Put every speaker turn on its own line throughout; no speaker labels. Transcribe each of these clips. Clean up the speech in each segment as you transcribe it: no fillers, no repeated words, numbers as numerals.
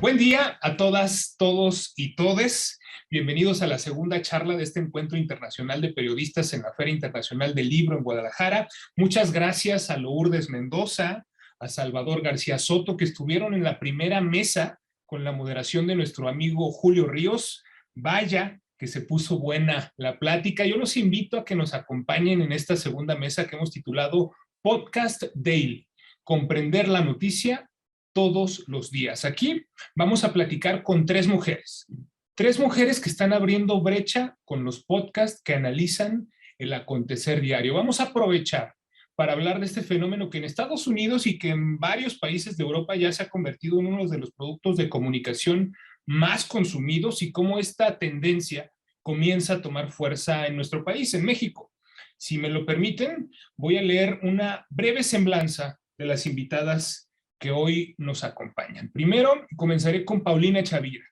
Buen día a todas, todos y todes. Bienvenidos a la segunda charla de este encuentro internacional de periodistas en la Feria Internacional del Libro en Guadalajara. Muchas gracias a Lourdes Mendoza, a Salvador García Soto, que estuvieron en la primera mesa con la moderación de nuestro amigo Julio Ríos. Vaya que se puso buena la plática. Yo los invito a que nos acompañen en esta segunda mesa que hemos titulado Podcast Daily, comprender la noticia todos los días. Aquí vamos a platicar con tres mujeres que están abriendo brecha con los podcasts que analizan el acontecer diario. Vamos a aprovechar para hablar de este fenómeno que en Estados Unidos y que en varios países de Europa ya se ha convertido en uno de los productos de comunicación más consumidos y cómo esta tendencia comienza a tomar fuerza en nuestro país, en México. Si me lo permiten, voy a leer una breve semblanza de las invitadas que hoy nos acompañan. Primero, comenzaré con Paulina Chavira.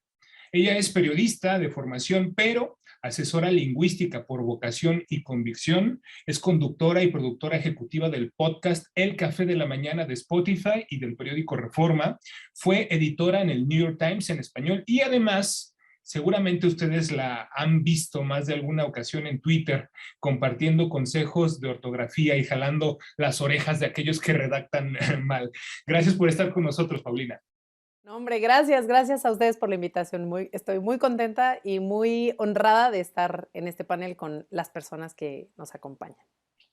Ella es periodista de formación, pero asesora lingüística por vocación y convicción. Es conductora y productora ejecutiva del podcast El Café de la Mañana de Spotify y del periódico Reforma. Fue editora en el New York Times en español y además, seguramente ustedes la han visto más de alguna ocasión en Twitter, compartiendo consejos de ortografía y jalando las orejas de aquellos que redactan mal. Gracias por estar con nosotros, Paulina.
No, hombre, gracias a ustedes por la invitación. Estoy muy contenta y muy honrada de estar en este panel con las personas que nos acompañan.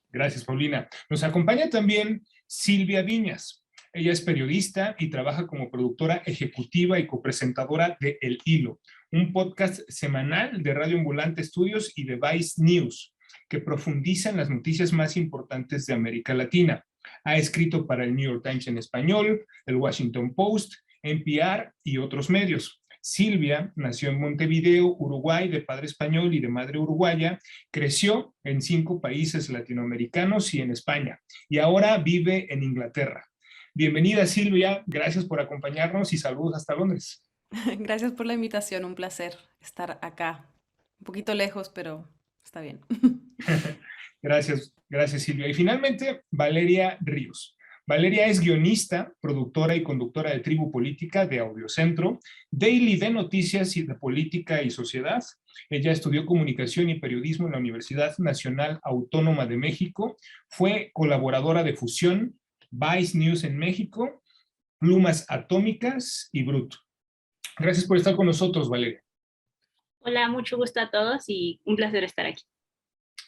Gracias, Paulina. Nos acompaña también Silvia Viñas. Ella es periodista y trabaja como productora ejecutiva y copresentadora de El Hilo, un podcast semanal de Radio Ambulante Estudios y de Vice News, que profundiza en las noticias más importantes de América Latina. Ha escrito para el New York Times en español, el Washington Post, NPR y otros medios. Silvia nació en Montevideo, Uruguay, de padre español y de madre uruguaya. Creció en 5 países latinoamericanos y en España, y ahora vive en Inglaterra. Bienvenida, Silvia, gracias por acompañarnos y saludos hasta Londres.
Gracias por la invitación, un placer estar acá. Un poquito lejos, pero está bien.
Gracias, Silvia. Y finalmente, Valeria Ríos. Valeria es guionista, productora y conductora de Tribu Política de Audiocentro, daily de noticias y de política y sociedad. Ella estudió comunicación y periodismo en la Universidad Nacional Autónoma de México, fue colaboradora de Fusión, Vice News en México, Plumas Atómicas y Brut. Gracias por estar con nosotros, Valeria.
Hola, mucho gusto a todos y un placer estar aquí.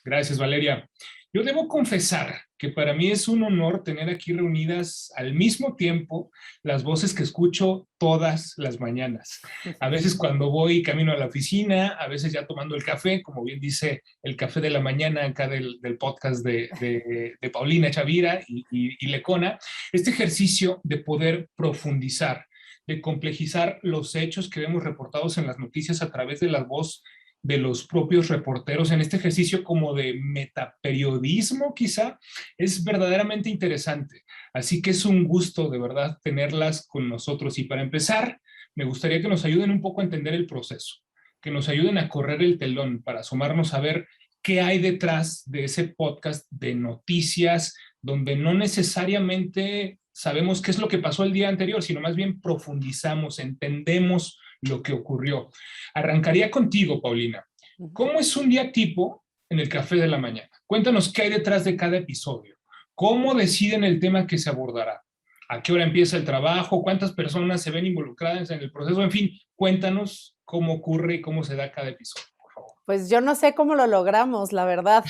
Gracias, Valeria. Yo debo confesar que para mí es un honor tener aquí reunidas al mismo tiempo las voces que escucho todas las mañanas. A veces cuando voy camino a la oficina, a veces ya tomando el café, como bien dice el café de la mañana acá del podcast de Paulina Chavira y Lecona, este ejercicio de poder profundizar, de complejizar los hechos que vemos reportados en las noticias a través de la voz de los propios reporteros en este ejercicio como de metaperiodismo quizá, es verdaderamente interesante. Así que es un gusto de verdad tenerlas con nosotros. Y para empezar, me gustaría que nos ayuden un poco a entender el proceso, que nos ayuden a correr el telón para asomarnos a ver qué hay detrás de ese podcast de noticias donde no necesariamente sabemos qué es lo que pasó el día anterior, sino más bien profundizamos, entendemos lo que ocurrió. Arrancaría contigo, Paulina. ¿Cómo es un día tipo en el Café de la Mañana? Cuéntanos qué hay detrás de cada episodio. ¿Cómo deciden el tema que se abordará? ¿A qué hora empieza el trabajo? ¿Cuántas personas se ven involucradas en el proceso? En fin, cuéntanos cómo ocurre y cómo se da cada episodio, por favor.
Pues yo no sé cómo lo logramos, la verdad.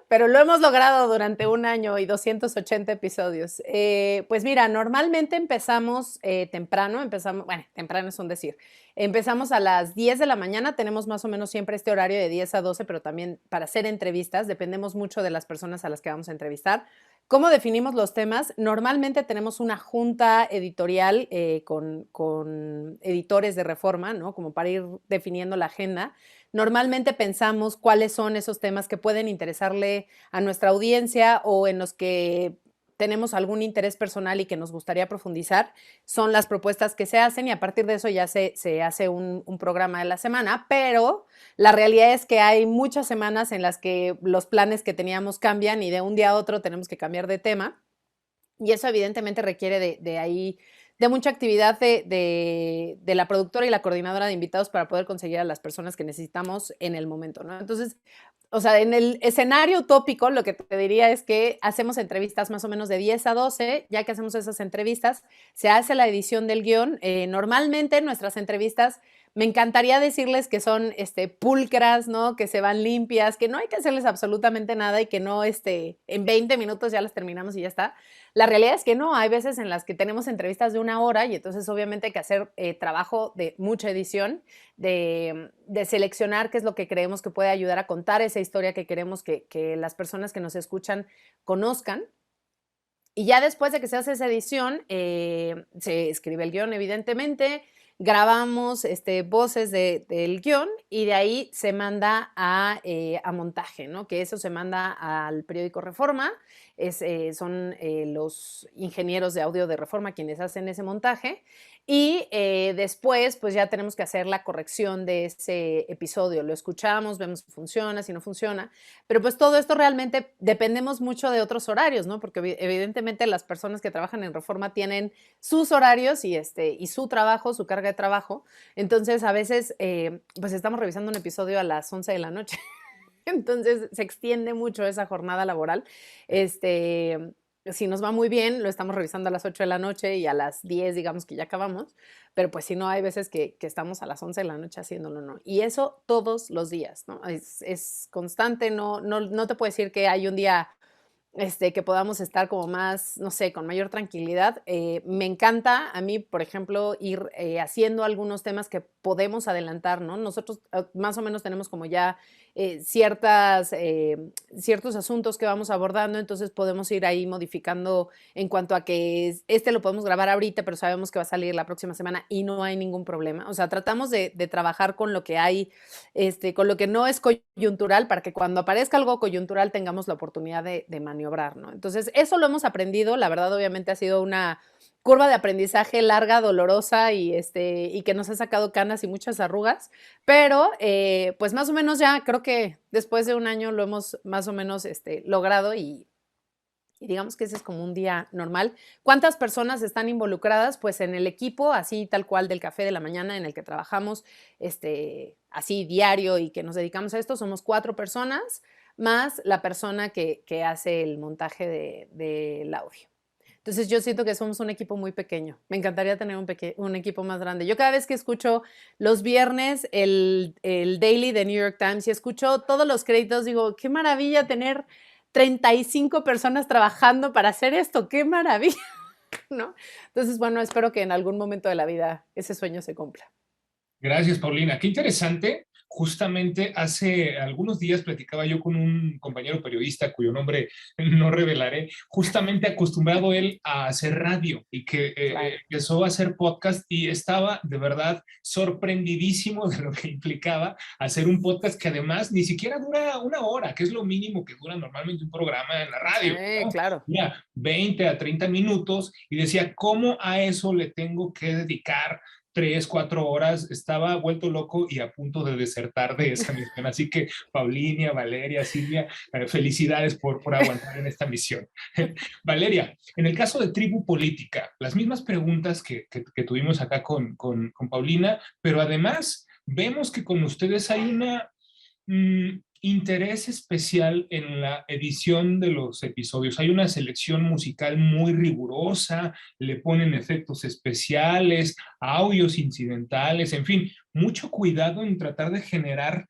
Pero lo hemos logrado durante 1 año y 280 episodios. Pues mira, normalmente empezamos temprano, temprano es un decir. Empezamos a las 10 de la mañana, tenemos más o menos siempre este horario de 10 a 12, pero también para hacer entrevistas, dependemos mucho de las personas a las que vamos a entrevistar. ¿Cómo definimos los temas? Normalmente tenemos una junta editorial con editores de Reforma, ¿no? Como para ir definiendo la agenda. Normalmente pensamos cuáles son esos temas que pueden interesarle a nuestra audiencia o en los que tenemos algún interés personal y que nos gustaría profundizar. Son las propuestas que se hacen y a partir de eso ya se hace un programa de la semana, pero la realidad es que hay muchas semanas en las que los planes que teníamos cambian y de un día a otro tenemos que cambiar de tema y eso evidentemente requiere de de mucha actividad de la productora y la coordinadora de invitados para poder conseguir a las personas que necesitamos en el momento, ¿no? Entonces, o sea, en el escenario utópico, lo que te diría es que hacemos entrevistas más o menos de 10 a 12, ya que hacemos esas entrevistas, se hace la edición del guión. Normalmente nuestras entrevistas, me encantaría decirles que son pulcras, ¿no? Que se van limpias, que no hay que hacerles absolutamente nada y que no, en 20 minutos ya las terminamos y ya está. La realidad es que no, hay veces en las que tenemos entrevistas de 1 hora y entonces obviamente hay que hacer trabajo de mucha edición, de seleccionar qué es lo que creemos que puede ayudar a contar esa historia que queremos que las personas que nos escuchan conozcan. Y ya después de que se hace esa edición, se escribe el guión, evidentemente, grabamos voces del guión y de ahí se manda a montaje, ¿no? Que eso se manda al periódico Reforma, son los ingenieros de audio de Reforma quienes hacen ese montaje y después pues ya tenemos que hacer la corrección de ese episodio, lo escuchamos, vemos si funciona, si no funciona, pero pues todo esto realmente dependemos mucho de otros horarios, ¿no? Porque evidentemente las personas que trabajan en Reforma tienen sus horarios y su trabajo, su carga de trabajo. Entonces, a veces, pues estamos revisando un episodio a las 11 de la noche. Entonces, se extiende mucho esa jornada laboral. Si nos va muy bien, lo estamos revisando a las 8 de la noche y a las 10, digamos que ya acabamos. Pero pues si no, hay veces que estamos a las 11 de la noche haciéndolo, ¿no? Y eso todos los días, ¿no? Es constante, no te puedo decir que hay un día que podamos estar como más, no sé, con mayor tranquilidad. Me encanta a mí, por ejemplo, ir haciendo algunos temas que podemos adelantar, ¿no? Nosotros más o menos tenemos como ya ciertos asuntos que vamos abordando, entonces podemos ir ahí modificando en cuanto a que lo podemos grabar ahorita, pero sabemos que va a salir la próxima semana y no hay ningún problema. O sea, tratamos de trabajar con lo que hay, con lo que no es coyuntural, para que cuando aparezca algo coyuntural tengamos la oportunidad de maniobrar, ¿no? Entonces, eso lo hemos aprendido. La verdad, obviamente, ha sido una curva de aprendizaje larga, dolorosa y que nos ha sacado canas y muchas arrugas, pero pues más o menos ya creo que después de un año lo hemos más o menos logrado y digamos que ese es como un día normal. ¿Cuántas personas están involucradas? Pues en el equipo, así tal cual del café de la mañana en el que trabajamos así diario y que nos dedicamos a esto, somos 4 personas, más la persona que hace el montaje del audio. Entonces yo siento que somos un equipo muy pequeño. Me encantaría tener un equipo más grande. Yo cada vez que escucho los viernes el Daily de New York Times y escucho todos los créditos, digo, qué maravilla tener 35 personas trabajando para hacer esto, qué maravilla, ¿no? Entonces, bueno, espero que en algún momento de la vida ese sueño se cumpla.
Gracias, Paulina. Qué interesante. Justamente hace algunos días platicaba yo con un compañero periodista cuyo nombre no revelaré, justamente acostumbrado él a hacer radio y que
Claro.
empezó a hacer podcast y estaba de verdad sorprendidísimo de lo que implicaba hacer un podcast que además ni siquiera dura 1 hora, que es lo mínimo que dura normalmente un programa en la radio,
Sí,
¿no?
claro.
Mira, 20 a 30 minutos y decía, ¿cómo a eso le tengo que dedicar 3, 4 horas? Estaba vuelto loco y a punto de desertar de esa misión. Así que Paulina, Valeria, Silvia, felicidades por aguantar en esta misión. Valeria, en el caso de Tribu Política, las mismas preguntas que tuvimos acá con Paulina, pero además vemos que con ustedes hay una interés especial en la edición de los episodios. Hay una selección musical muy rigurosa, le ponen efectos especiales, audios incidentales, en fin, mucho cuidado en tratar de generar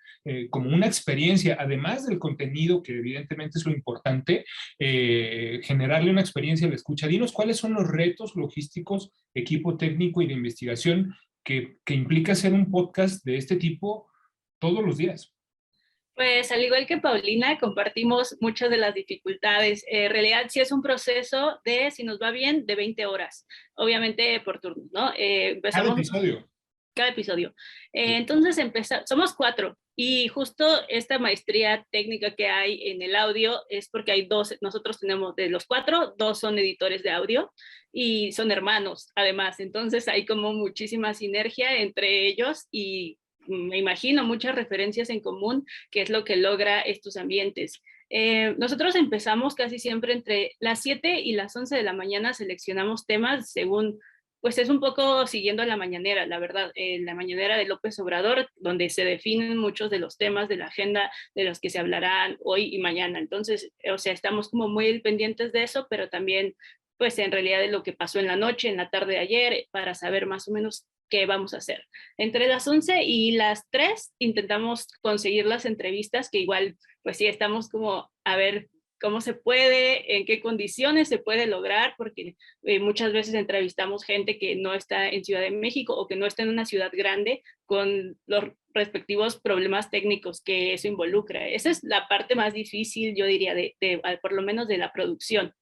como una experiencia, además del contenido, que evidentemente es lo importante, generarle una experiencia a la escucha. Dinos cuáles son los retos logísticos, equipo técnico y de investigación que implica hacer un podcast de este tipo todos los días.
Pues al igual que Paulina, compartimos muchas de las dificultades. En realidad sí es un proceso de, si nos va bien, de 20 horas, obviamente por turno, ¿no?
Cada episodio.
Cada episodio. Entonces somos 4 y justo esta maestría técnica que hay en el audio es porque hay 2, nosotros tenemos de los 4, 2 son editores de audio y son hermanos además, entonces hay como muchísima sinergia entre ellos y me imagino muchas referencias en común, que es lo que logra estos ambientes. Nosotros empezamos casi siempre entre las 7 y las 11 de la mañana, seleccionamos temas según pues es un poco siguiendo la mañanera, la verdad, la mañanera de López Obrador, donde se definen muchos de los temas de la agenda de los que se hablarán hoy y mañana. Entonces, o sea, estamos como muy pendientes de eso, pero también, pues en realidad de lo que pasó en la noche, en la tarde de ayer, para saber más o menos qué vamos a hacer. Entre las 11 y las 3 intentamos conseguir las entrevistas, que igual, pues sí, estamos como a ver cómo se puede, en qué condiciones se puede lograr, porque muchas veces entrevistamos gente que no está en Ciudad de México o que no está en una ciudad grande con los respectivos problemas técnicos que eso involucra. Esa es la parte más difícil, yo diría, por lo menos de la producción.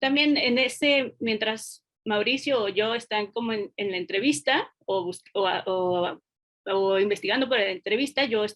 También en ese, mientras Mauricio o yo están como en la entrevista o investigando para la entrevista, yo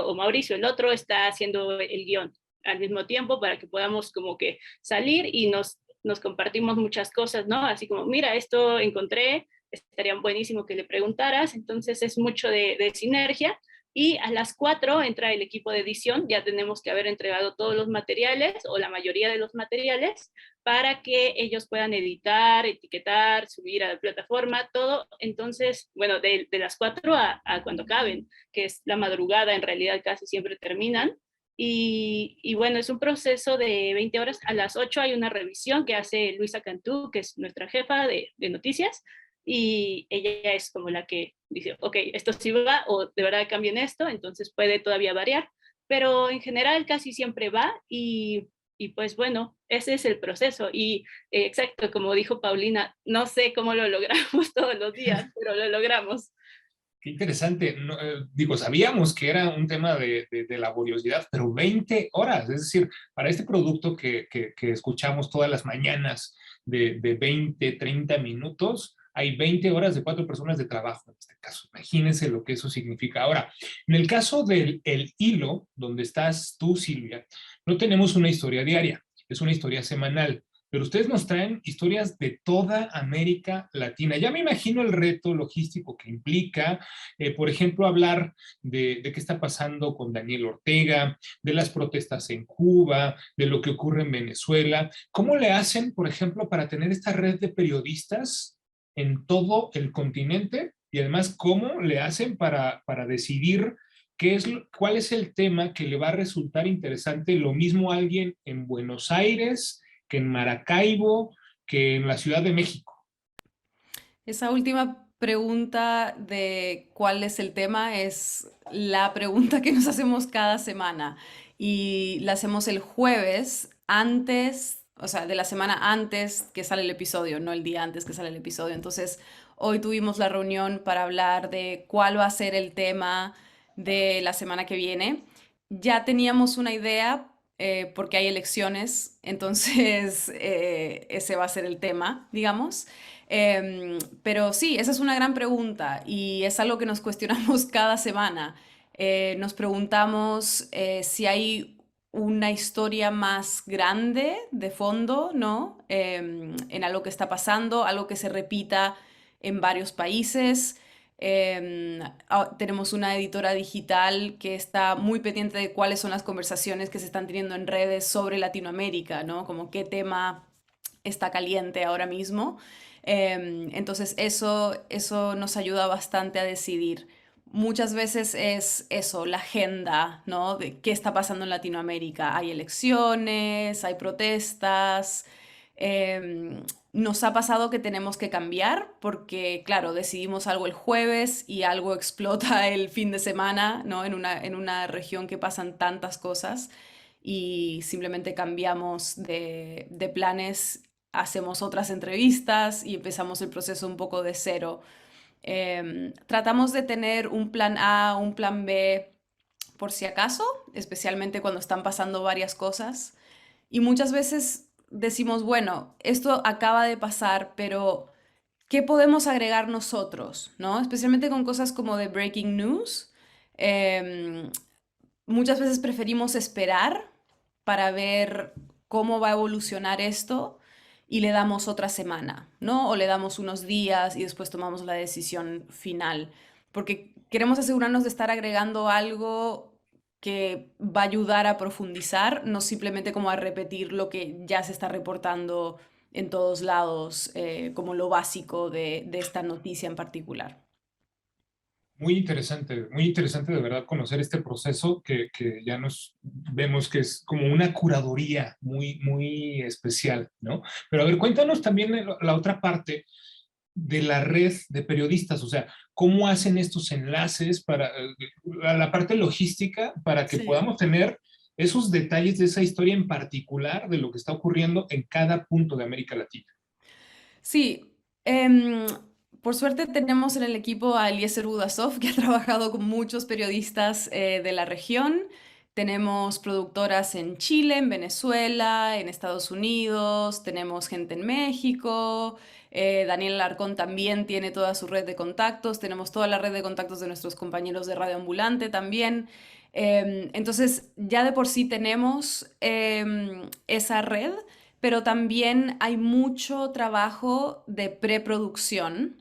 o Mauricio, el otro, está haciendo el guión al mismo tiempo para que podamos como que salir y nos compartimos muchas cosas, ¿no? Así como, mira, esto encontré, estaría buenísimo que le preguntaras, entonces es mucho de sinergia. Y a las 4 entra el equipo de edición, ya tenemos que haber entregado todos los materiales o la mayoría de los materiales para que ellos puedan editar, etiquetar, subir a la plataforma, todo. Entonces, bueno, de las 4 a cuando acaben, que es la madrugada, en realidad casi siempre terminan. Y bueno, es un proceso de 20 horas. A las 8 hay una revisión que hace Luisa Cantú, que es nuestra jefa de noticias, y ella es como la que dice, ok, esto sí va o de verdad cambien esto, entonces puede todavía variar, pero en general casi siempre va y pues bueno, ese es el proceso y exacto, como dijo Paulina, no sé cómo lo logramos todos los días, pero lo logramos.
Qué interesante. No, digo, sabíamos que era un tema de laboriosidad, pero 20 horas, es decir, para este producto que escuchamos todas las mañanas de 20, 30 minutos, hay 20 horas de 4 personas de trabajo en este caso. Imagínense lo que eso significa. Ahora, en el caso del el hilo, donde estás tú, Silvia, no tenemos una historia diaria, es una historia semanal. Pero ustedes nos traen historias de toda América Latina. Ya me imagino el reto logístico que implica, por ejemplo, hablar de qué está pasando con Daniel Ortega, de las protestas en Cuba, de lo que ocurre en Venezuela. ¿Cómo le hacen, por ejemplo, para tener esta red de periodistas en todo el continente? Y además, ¿cómo le hacen para decidir cuál es el tema que le va a resultar interesante? Lo mismo a alguien en Buenos Aires, que en Maracaibo, que en la Ciudad de México.
Esa última pregunta de cuál es el tema es la pregunta que nos hacemos cada semana y la hacemos el jueves antes, o sea, de la semana antes que sale el episodio, no el día antes que sale el episodio. Entonces, hoy tuvimos la reunión para hablar de cuál va a ser el tema de la semana que viene. Ya teníamos una idea porque hay elecciones, entonces ese va a ser el tema, digamos. Pero sí, esa es una gran pregunta y es algo que nos cuestionamos cada semana. Nos preguntamos si hay una historia más grande de fondo, ¿no? En algo que está pasando, algo que se repita en varios países. Tenemos una editora digital que está muy pendiente de cuáles son las conversaciones que se están teniendo en redes sobre Latinoamérica, ¿no? Como qué tema está caliente ahora mismo. Entonces eso nos ayuda bastante a decidir. Muchas veces es eso, la agenda, ¿no? De qué está pasando en Latinoamérica. Hay elecciones, hay protestas. Nos ha pasado que tenemos que cambiar porque, claro, decidimos algo el jueves y algo explota el fin de semana, ¿no? En una región que pasan tantas cosas y simplemente cambiamos de planes, hacemos otras entrevistas y empezamos el proceso un poco de cero. Tratamos de tener un plan A, un plan B por si acaso, especialmente cuando están pasando varias cosas. Y muchas veces decimos, bueno, esto acaba de pasar, pero ¿qué podemos agregar nosotros? ¿No? Especialmente con cosas como de breaking news. Eh, Muchas veces preferimos esperar para ver cómo va a evolucionar esto y le damos otra semana, ¿no? O le damos unos días y después tomamos la decisión final, porque queremos asegurarnos de estar agregando algo que va a ayudar a profundizar, no simplemente como a repetir lo que ya se está reportando en todos lados como lo básico de esta noticia en particular.
Muy interesante de verdad conocer este proceso que ya nos vemos que es como una curaduría muy especial, ¿no? Pero a ver, cuéntanos también la otra parte de la red de periodistas, o sea, cómo hacen estos enlaces para la parte logística para que
Sí.
podamos tener esos detalles de esa historia en particular de lo que está ocurriendo en cada punto de América Latina.
Sí, em, por suerte tenemos en el equipo a Eliezer Budasov, que ha trabajado con muchos periodistas de la región. Tenemos productoras en Chile, en Venezuela, en Estados Unidos, tenemos gente en México. Daniel Alarcón también tiene toda su red de contactos, tenemos toda la red de contactos de nuestros compañeros de Radio Ambulante también. Entonces, ya de por sí tenemos esa red, pero también hay mucho trabajo de preproducción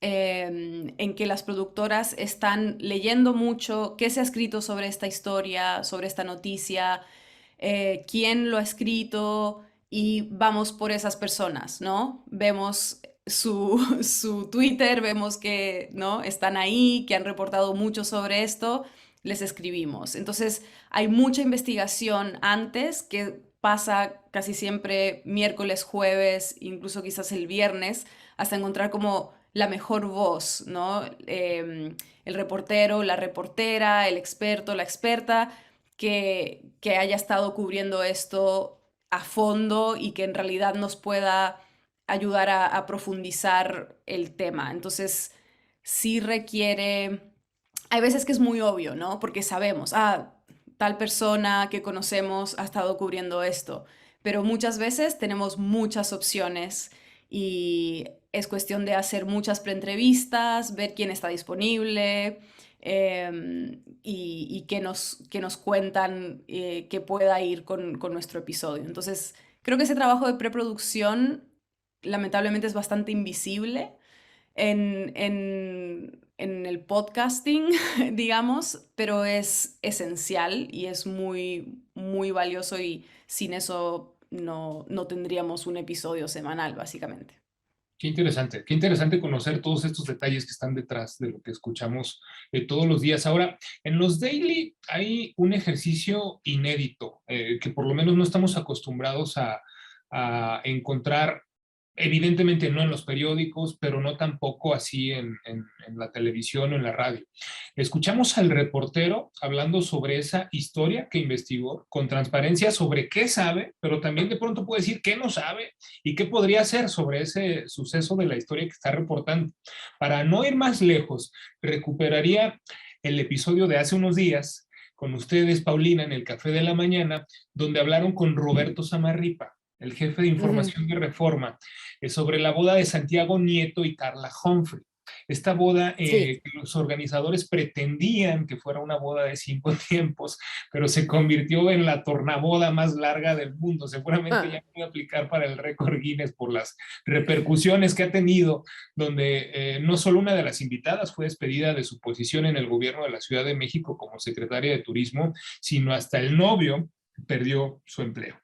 en que las productoras están leyendo mucho qué se ha escrito sobre esta historia, sobre esta noticia, quién lo ha escrito y vamos por esas personas, ¿no? Vemos su Twitter, vemos que, ¿no? Están ahí, que han reportado mucho sobre esto, les escribimos. Entonces, hay mucha investigación antes que pasa casi siempre miércoles, jueves, incluso quizás el viernes, hasta encontrar como la mejor voz, ¿no? El reportero, la reportera, el experto, la experta, que haya estado cubriendo esto a fondo y que en realidad nos pueda ayudar a profundizar el tema. Entonces, sí requiere, hay veces que es muy obvio, ¿no? Porque sabemos, tal persona que conocemos ha estado cubriendo esto, pero muchas veces tenemos muchas opciones y es cuestión de hacer muchas preentrevistas, ver quién está disponible y que nos cuentan que pueda ir con nuestro episodio. Entonces, creo que ese trabajo de preproducción lamentablemente es bastante invisible en el podcasting, digamos, pero es esencial y es muy valioso y sin eso no tendríamos un episodio semanal, básicamente.
Qué interesante conocer todos estos detalles que están detrás de lo que escuchamos todos los días. Ahora, en los daily hay un ejercicio inédito que por lo menos no estamos acostumbrados a encontrar, evidentemente no en los periódicos, pero no tampoco así en la televisión o en la radio. Escuchamos al reportero hablando sobre esa historia que investigó con transparencia sobre qué sabe, pero también de pronto puede decir qué no sabe y qué podría hacer sobre ese suceso de la historia que está reportando. Para no ir más lejos, recuperaría el episodio de hace unos días con ustedes, Paulina, en el Café de la Mañana, donde hablaron con Roberto Samarripa, el jefe de información de Reforma, sobre la boda de Santiago Nieto y Carla Humphrey. Esta boda
Sí.
que los organizadores pretendían que fuera una boda de 5 tiempos, pero se convirtió en la tornaboda más larga del mundo. Seguramente ya puede aplicar para el récord Guinness por las repercusiones que ha tenido, donde no solo una de las invitadas fue despedida de su posición en el gobierno de la Ciudad de México como secretaria de Turismo, sino hasta el novio perdió su empleo.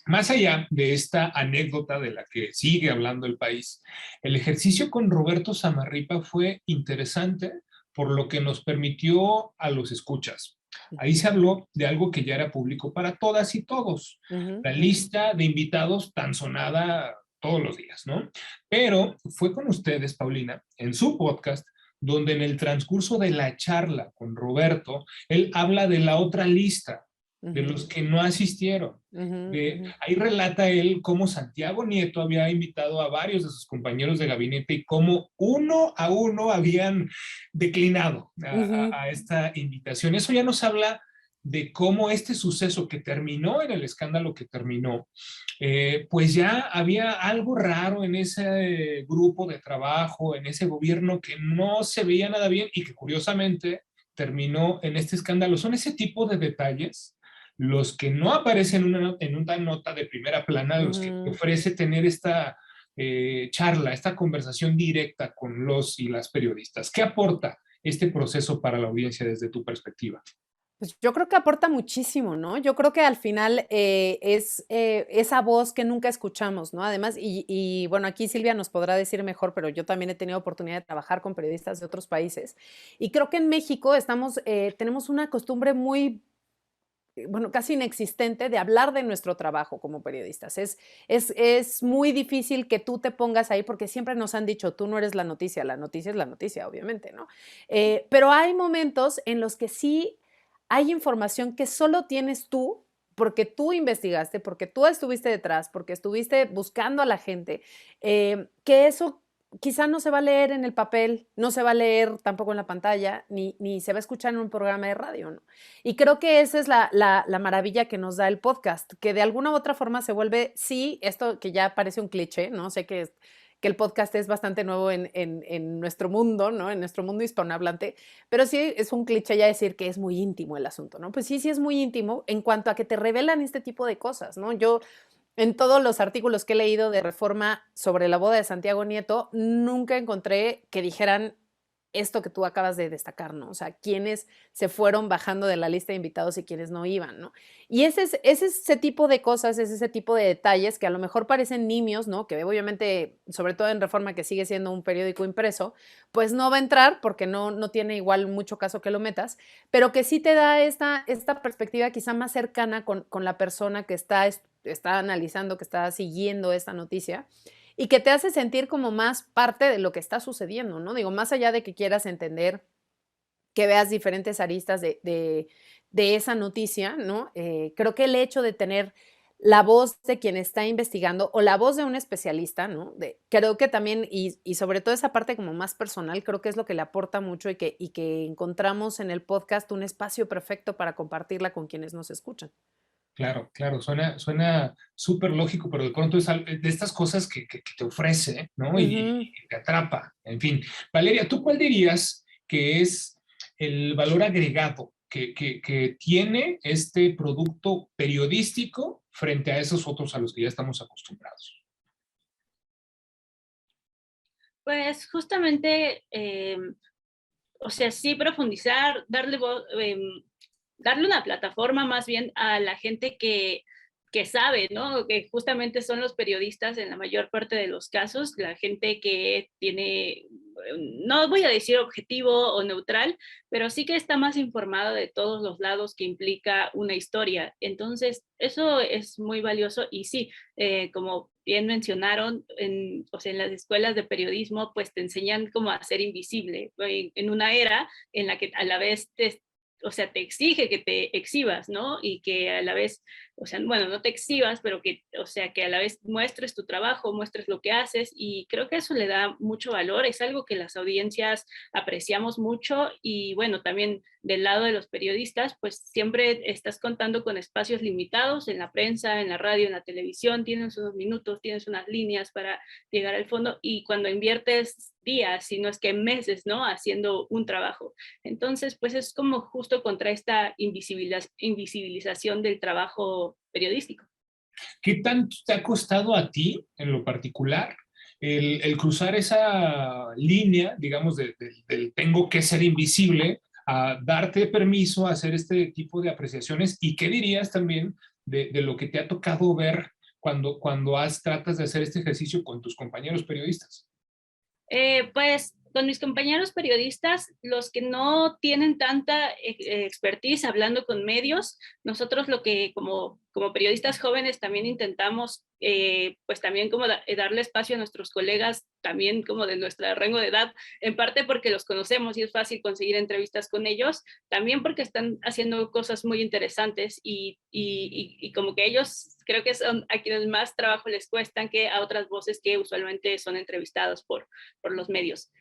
Más allá de esta anécdota de la que sigue hablando el país, el ejercicio con Roberto Samarripa fue interesante por lo que nos permitió a los escuchas. Ahí se habló de algo que ya era público para todas y todos, la lista de invitados tan sonada todos los días, ¿no? Pero fue con ustedes, Paulina, en su podcast, donde en el transcurso de la charla con Roberto, él habla de la otra lista, de los que no asistieron. Ahí relata él cómo Santiago Nieto había invitado a varios de sus compañeros de gabinete y cómo uno a uno habían declinado a esta invitación. Eso ya nos habla de cómo este suceso que terminó en el escándalo que terminó, pues ya había algo raro en ese grupo de trabajo, en ese gobierno que no se veía nada bien y que curiosamente terminó en este escándalo. Son ese tipo de detalles los que no aparecen en una nota de primera plana, los que ofrece tener esta charla, esta conversación directa con los y las periodistas. ¿Qué aporta este proceso para la audiencia desde tu perspectiva?
Pues yo creo que aporta muchísimo, ¿no? Yo creo que al final es esa voz que nunca escuchamos, ¿no? Además, bueno, aquí Silvia nos podrá decir mejor, pero yo también he tenido oportunidad de trabajar con periodistas de otros países. Y creo que en México tenemos una costumbre muy, bueno, casi inexistente de hablar de nuestro trabajo como periodistas. Es muy difícil que tú te pongas ahí porque siempre nos han dicho, tú no eres la noticia es la noticia, obviamente, ¿no? Pero hay momentos en los que sí hay información que solo tienes tú porque tú investigaste, porque tú estuviste detrás, porque estuviste buscando a la gente, que eso quizá no se va a leer en el papel, no se va a leer tampoco en la pantalla, ni se va a escuchar en un programa de radio, ¿no? Y creo que esa es la maravilla que nos da el podcast, que de alguna u otra forma se vuelve, sí, esto que ya parece un cliché, ¿no? Sé que el podcast es bastante nuevo en nuestro mundo, ¿no? En nuestro mundo hispanohablante, pero sí es un cliché ya decir que es muy íntimo el asunto, ¿no? Pues sí, sí es muy íntimo en cuanto a que te revelan este tipo de cosas, ¿no? Yo en todos los artículos que he leído de Reforma sobre la boda de Santiago Nieto, nunca encontré que dijeran esto que tú acabas de destacar, ¿no? O sea, quiénes se fueron bajando de la lista de invitados y quiénes no iban, ¿no? Y ese tipo de cosas, es ese tipo de detalles que a lo mejor parecen nimios, ¿no? Que obviamente, sobre todo en Reforma, que sigue siendo un periódico impreso, pues no va a entrar porque no tiene igual mucho caso que lo metas, pero que sí te da esta perspectiva quizá más cercana con la persona que está analizando, que está siguiendo esta noticia y que te hace sentir como más parte de lo que está sucediendo, ¿no? Digo, más allá de que quieras entender, que veas diferentes aristas de esa noticia, ¿no? Creo que el hecho de tener la voz de quien está investigando o la voz de un especialista, ¿no? Creo que también, y sobre todo esa parte como más personal, creo que es lo que le aporta mucho y que encontramos en el podcast un espacio perfecto para compartirla con quienes nos escuchan.
Claro, claro, suena súper lógico, pero de pronto es de estas cosas que te ofrece, ¿no?
Ujú.
Y te atrapa. En fin, Valeria, ¿tú cuál dirías que es el valor agregado que tiene este producto periodístico frente a esos otros a los que ya estamos acostumbrados?
Pues justamente, o sea, sí profundizar, darle una plataforma más bien a la gente que sabe, ¿no? Que justamente son los periodistas en la mayor parte de los casos, la gente que tiene, no voy a decir objetivo o neutral, pero sí que está más informada de todos los lados que implica una historia. Entonces, eso es muy valioso y sí, como bien mencionaron, o sea, en las escuelas de periodismo, pues te enseñan cómo a ser invisible en una era en la que a la vez o sea, te exige que te exhibas, ¿no? Y que a la vez, o sea, bueno, no te exhibas, pero que, o sea, que a la vez muestres tu trabajo, muestres lo que haces, y creo que eso le da mucho valor, es algo que las audiencias apreciamos mucho, y bueno, también del lado de los periodistas, pues siempre estás contando con espacios limitados en la prensa, en la radio, en la televisión, tienes unos minutos, tienes unas líneas para llegar al fondo, y cuando inviertes días, si no es que meses, ¿no? Haciendo un trabajo. Entonces, pues es como justo contra esta invisibilización del trabajo periodístico.
¿Qué tanto te ha costado a ti, en lo particular, el cruzar esa línea, digamos, del tengo que ser invisible, a darte permiso a hacer este tipo de apreciaciones? ¿Y qué dirías también de lo que te ha tocado ver cuando tratas de hacer este ejercicio con tus compañeros periodistas?
Pues con mis compañeros periodistas, los que no tienen tanta expertise hablando con medios, nosotros lo que como periodistas jóvenes también intentamos, pues también como darle espacio a nuestros colegas, también como de nuestro rango de edad, en parte porque los conocemos y es fácil conseguir entrevistas con ellos, también porque están haciendo cosas muy interesantes y como que ellos creo que son a quienes más trabajo les cuestan que a otras voces que usualmente son entrevistados por los medios.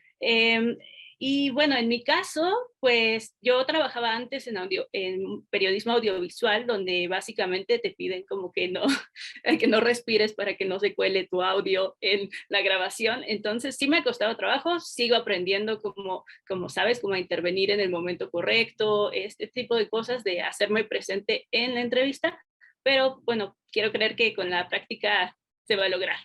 Y bueno, en mi caso, pues yo trabajaba antes en periodismo audiovisual, donde básicamente te piden como que no respires para que no se cuele tu audio en la grabación. Entonces sí me ha costado trabajo, sigo aprendiendo como sabes, cómo intervenir en el momento correcto, este tipo de cosas de hacerme presente en la entrevista, pero bueno, quiero creer que con la práctica se va a lograr.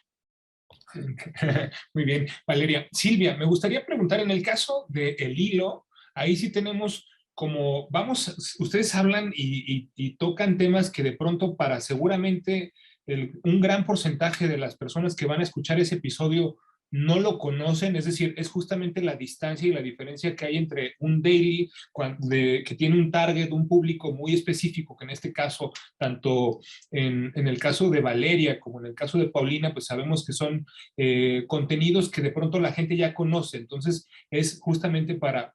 Muy bien, Valeria. Silvia, me gustaría preguntar, en el caso de El Hilo, ahí sí tenemos como vamos, ustedes hablan y tocan temas que de pronto para seguramente un gran porcentaje de las personas que van a escuchar ese episodio no lo conocen, es decir, es justamente la distancia y la diferencia que hay entre un daily que tiene un target, un público muy específico, que en este caso, tanto en el caso de Valeria como en el caso de Paulina, pues sabemos que son contenidos que de pronto la gente ya conoce, entonces es justamente para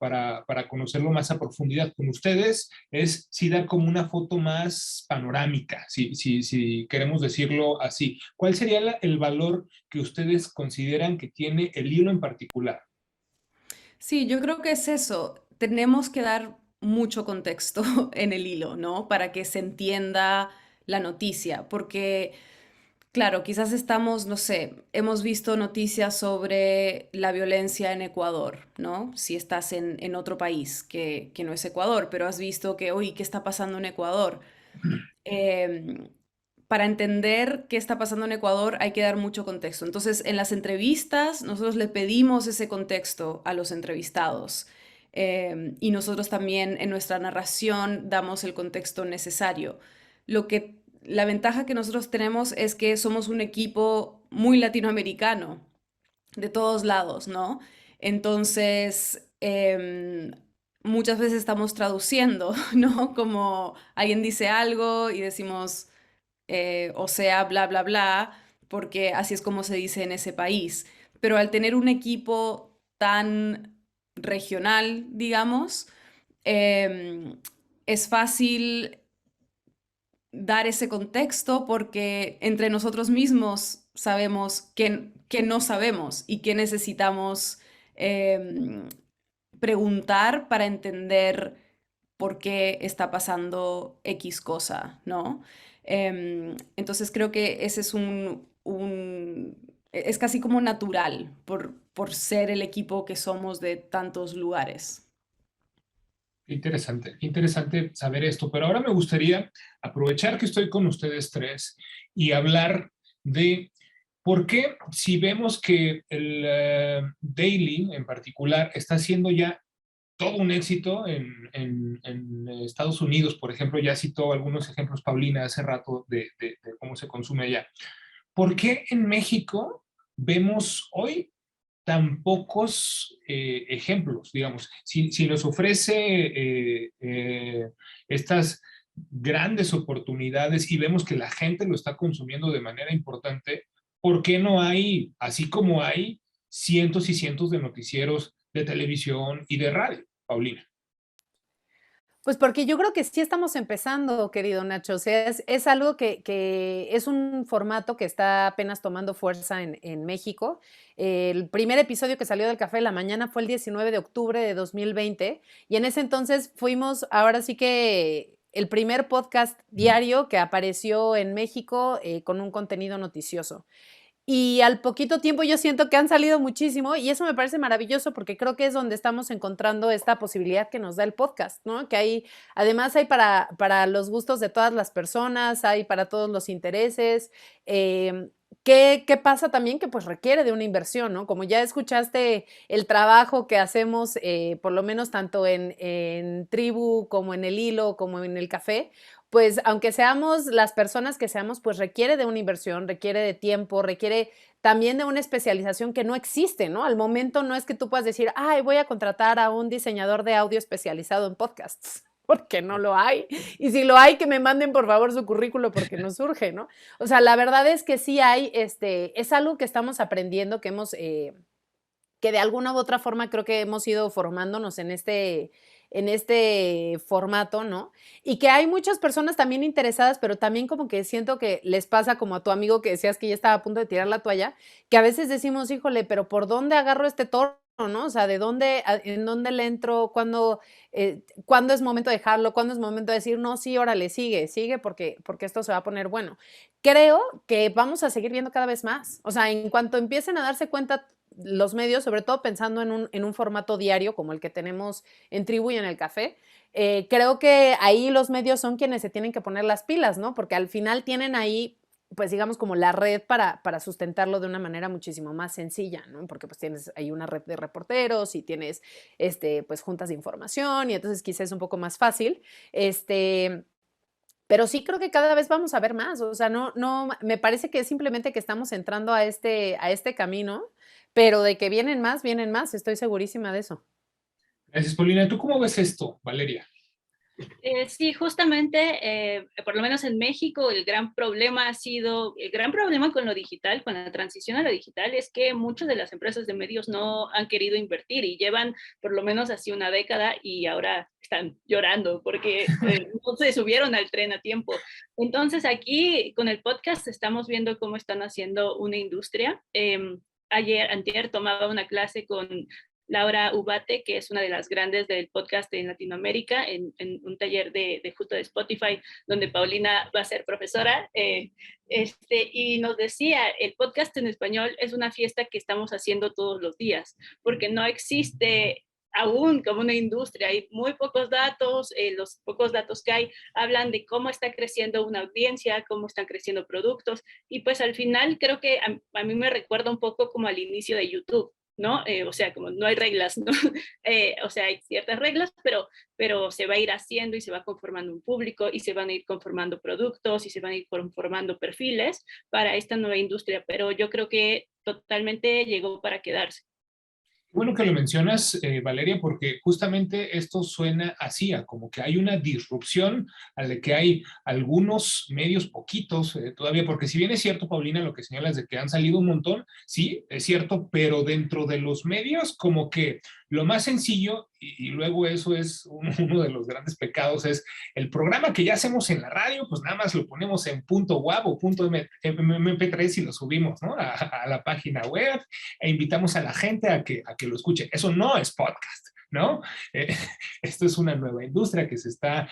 conocerlo más a profundidad. Con ustedes es sí dar como una foto más panorámica, si queremos decirlo así. ¿Cuál sería el valor que ustedes consideran que tiene el hilo en particular?
Sí, yo creo que es eso. Tenemos que dar mucho contexto en el hilo, ¿no? Para que se entienda la noticia, porque, claro, quizás estamos, no sé, hemos visto noticias sobre la violencia en Ecuador, ¿no? Si estás en otro país que no es Ecuador, pero has visto que, uy, ¿qué está pasando en Ecuador? Em, para entender qué está pasando en Ecuador hay que dar mucho contexto. Entonces, en las entrevistas, nosotros le pedimos ese contexto a los entrevistados. Y nosotros también en nuestra narración damos el contexto necesario. La ventaja que nosotros tenemos es que somos un equipo muy latinoamericano, de todos lados, ¿no? Entonces, muchas veces estamos traduciendo, ¿no? Como alguien dice algo y decimos, o sea, bla, bla, bla, porque así es como se dice en ese país. Pero al tener un equipo tan regional, digamos, em, es fácil dar ese contexto porque entre nosotros mismos sabemos que no sabemos y que necesitamos em, preguntar para entender por qué está pasando X cosa, ¿no? Entonces creo que ese es es casi como natural por ser el equipo que somos de tantos lugares.
Qué interesante saber esto, pero ahora me gustaría aprovechar que estoy con ustedes tres y hablar de por qué si vemos que el Daily en particular está siendo ya todo un éxito en Estados Unidos, por ejemplo, ya citó algunos ejemplos Paulina hace rato de cómo se consume allá. ¿Por qué en México vemos hoy tan pocos ejemplos, digamos? Si nos ofrece estas grandes oportunidades y vemos que la gente lo está consumiendo de manera importante, ¿por qué no hay, así como hay cientos y cientos de noticieros de televisión y de radio, Paulina?
Pues porque yo creo que sí estamos empezando, querido Nacho. O sea, es algo que es un formato que está apenas tomando fuerza en México. El primer episodio que salió del Café de la Mañana fue el 19 de octubre de 2020 y en ese entonces fuimos, ahora sí que el primer podcast diario que apareció en México con un contenido noticioso. Y al poquito tiempo yo siento que han salido muchísimo y eso me parece maravilloso porque creo que es donde estamos encontrando esta posibilidad que nos da el podcast, ¿no? Que hay, además hay para los gustos de todas las personas, hay para todos los intereses. ¿Qué pasa también? Que pues requiere de una inversión, ¿no? Como ya escuchaste el trabajo que hacemos, por lo menos tanto en Tribu como en el Hilo, como en el Café, pues aunque seamos las personas que seamos, pues requiere de una inversión, requiere de tiempo, requiere también de una especialización que no existe, ¿no? Al momento no es que tú puedas decir, ay, voy a contratar a un diseñador de audio especializado en podcasts, porque no lo hay. Y si lo hay, que me manden por favor su currículo porque nos surge, ¿no? O sea, la verdad es que sí hay, es algo que estamos aprendiendo, que de alguna u otra forma creo que hemos ido formándonos en este formato, ¿no? Y que hay muchas personas también interesadas, pero también como que siento que les pasa como a tu amigo que decías que ya estaba a punto de tirar la toalla, que a veces decimos, híjole, pero ¿por dónde agarro este toro? ¿No? O sea, en dónde le entro, cuándo es momento de dejarlo, cuándo es momento de decir, no, sí, órale, sigue porque esto se va a poner bueno. Creo que vamos a seguir viendo cada vez más. O sea, en cuanto empiecen a darse cuenta los medios, sobre todo pensando en un formato diario como el que tenemos en Tribu y en el Café, creo que ahí los medios son quienes se tienen que poner las pilas, ¿no? Porque al final tienen ahí pues digamos como la red para sustentarlo de una manera muchísimo más sencilla, ¿no? Porque pues tienes ahí una red de reporteros y tienes pues juntas de información y entonces quizás es un poco más fácil. Pero sí creo que cada vez vamos a ver más, o sea, no, me parece que es simplemente que estamos entrando a este camino, pero de que vienen más, estoy segurísima de eso.
Gracias, Paulina. ¿Tú cómo ves esto, Valeria?
Sí, justamente, por lo menos en México, el gran problema ha sido, el gran problema con lo digital, con la transición a lo digital, es que muchas de las empresas de medios no han querido invertir y llevan por lo menos así una década y ahora están llorando porque no se subieron al tren a tiempo. Entonces aquí con el podcast estamos viendo cómo están haciendo una industria. Antier tomaba una clase con Laura Ubate, que es una de las grandes del podcast en Latinoamérica, en un taller justo de Spotify, donde Paulina va a ser profesora, y nos decía, el podcast en español es una fiesta que estamos haciendo todos los días, porque no existe aún como una industria, hay muy pocos datos, los pocos datos que hay hablan de cómo está creciendo una audiencia, cómo están creciendo productos, y pues al final creo que a mí me recuerda un poco como al inicio de YouTube, ¿no? O sea, como no hay reglas, ¿no? O sea, hay ciertas reglas, pero se va a ir haciendo y se va conformando un público y se van a ir conformando productos y se van a ir conformando perfiles para esta nueva industria, pero yo creo que totalmente llegó para quedarse.
Bueno que lo mencionas, Valeria, porque justamente esto suena así, a como que hay una disrupción, a la que hay algunos medios poquitos todavía, porque si bien es cierto, Paulina, lo que señalas de que han salido un montón, sí, es cierto, pero dentro de los medios como que lo más sencillo, y luego eso es uno de los grandes pecados, es el programa que ya hacemos en la radio, pues nada más lo ponemos en .wav o .mp3 y lo subimos, ¿no? a la página web e invitamos a la gente a que lo escuche. Eso no es podcast, ¿no? Esto es una nueva industria que se está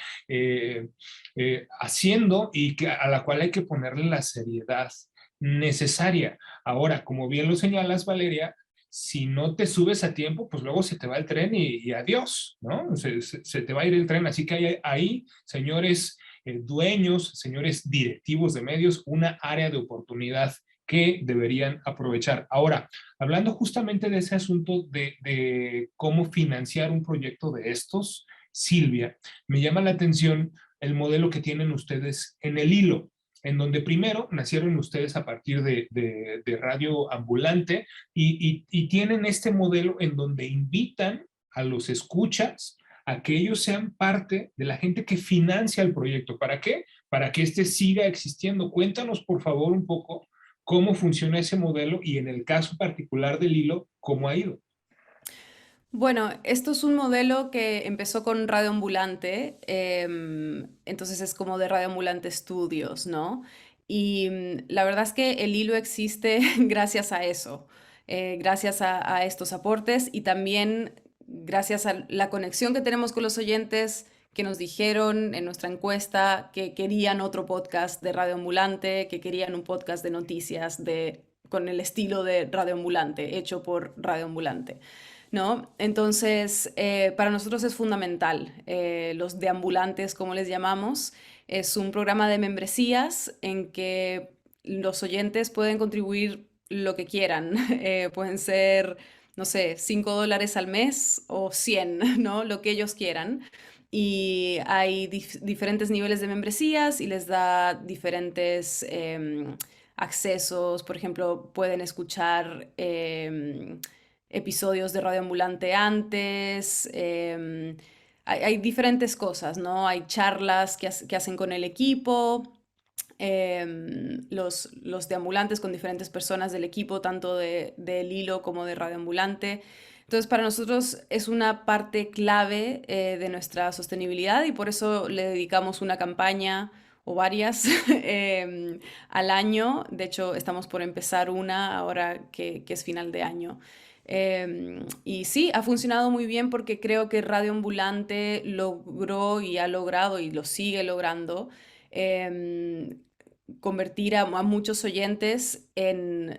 haciendo y a la cual hay que ponerle la seriedad necesaria. Ahora, como bien lo señalas, Valeria, si no te subes a tiempo, pues luego se te va el tren y adiós, ¿no? Se te va a ir el tren. Así que hay ahí, señores dueños, señores directivos de medios, una área de oportunidad que deberían aprovechar. Ahora, hablando justamente de ese asunto de cómo financiar un proyecto de estos, Silvia, me llama la atención el modelo que tienen ustedes en el hilo, en donde primero nacieron ustedes a partir de Radio Ambulante y tienen este modelo en donde invitan a los escuchas a que ellos sean parte de la gente que financia el proyecto. ¿Para qué? Para que este siga existiendo. Cuéntanos, por favor, un poco cómo funciona ese modelo y en el caso particular del hilo, cómo ha ido.
Bueno, esto es un modelo que empezó con Radio Ambulante, entonces es como de Radio Ambulante Studios, ¿no? Y la verdad es que el hilo existe gracias a eso, gracias a estos aportes y también gracias a la conexión que tenemos con los oyentes que nos dijeron en nuestra encuesta que querían otro podcast de Radio Ambulante, que querían un podcast de noticias con el estilo de Radio Ambulante, hecho por Radio Ambulante, ¿no? Entonces, para nosotros es fundamental. Los deambulantes, como les llamamos, es un programa de membresías en que los oyentes pueden contribuir lo que quieran. Pueden ser, no sé, $5 al mes o 100, ¿no? Lo que ellos quieran. Y hay diferentes niveles de membresías y les da diferentes accesos. Por ejemplo, pueden escuchar episodios de Radio Ambulante antes. Hay diferentes cosas, ¿no? Hay charlas que hacen con el equipo. Los deambulantes con diferentes personas del equipo, tanto del hilo como de Radio Ambulante. Entonces, para nosotros es una parte clave de nuestra sostenibilidad y por eso le dedicamos una campaña o varias al año. De hecho, estamos por empezar una ahora que es final de año. Y sí, ha funcionado muy bien porque creo que Radio Ambulante logró y ha logrado y lo sigue logrando convertir a muchos oyentes en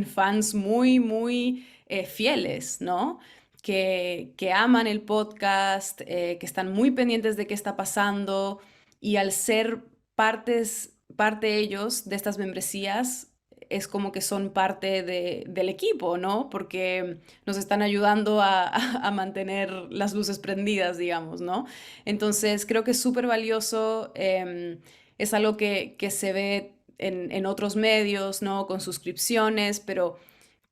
fans muy, muy fieles, ¿no? Que aman el podcast, que están muy pendientes de qué está pasando y al ser partes parte ellos de estas membresías es como que son parte del equipo, ¿no? Porque nos están ayudando a mantener las luces prendidas, digamos, ¿no? Entonces creo que es súper valioso, es algo que se ve en otros medios, ¿no? Con suscripciones, pero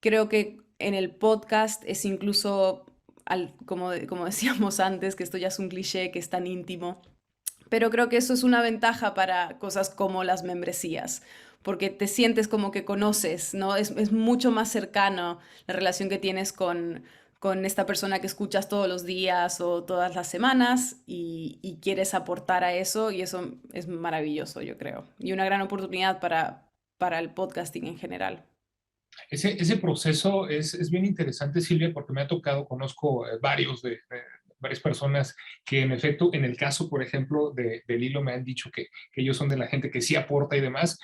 creo que en el podcast es incluso, como decíamos antes, que esto ya es un cliché, que es tan íntimo, pero creo que eso es una ventaja para cosas como las membresías, porque te sientes como que conoces, ¿no? Es mucho más cercano la relación que tienes con esta persona que escuchas todos los días o todas las semanas y quieres aportar a eso y eso es maravilloso, yo creo. Y una gran oportunidad para el podcasting en general.
Ese proceso es bien interesante, Silvia, porque me ha tocado, conozco varias personas que en efecto, en el caso, por ejemplo, del hilo, me han dicho que ellos son de la gente que sí aporta y demás,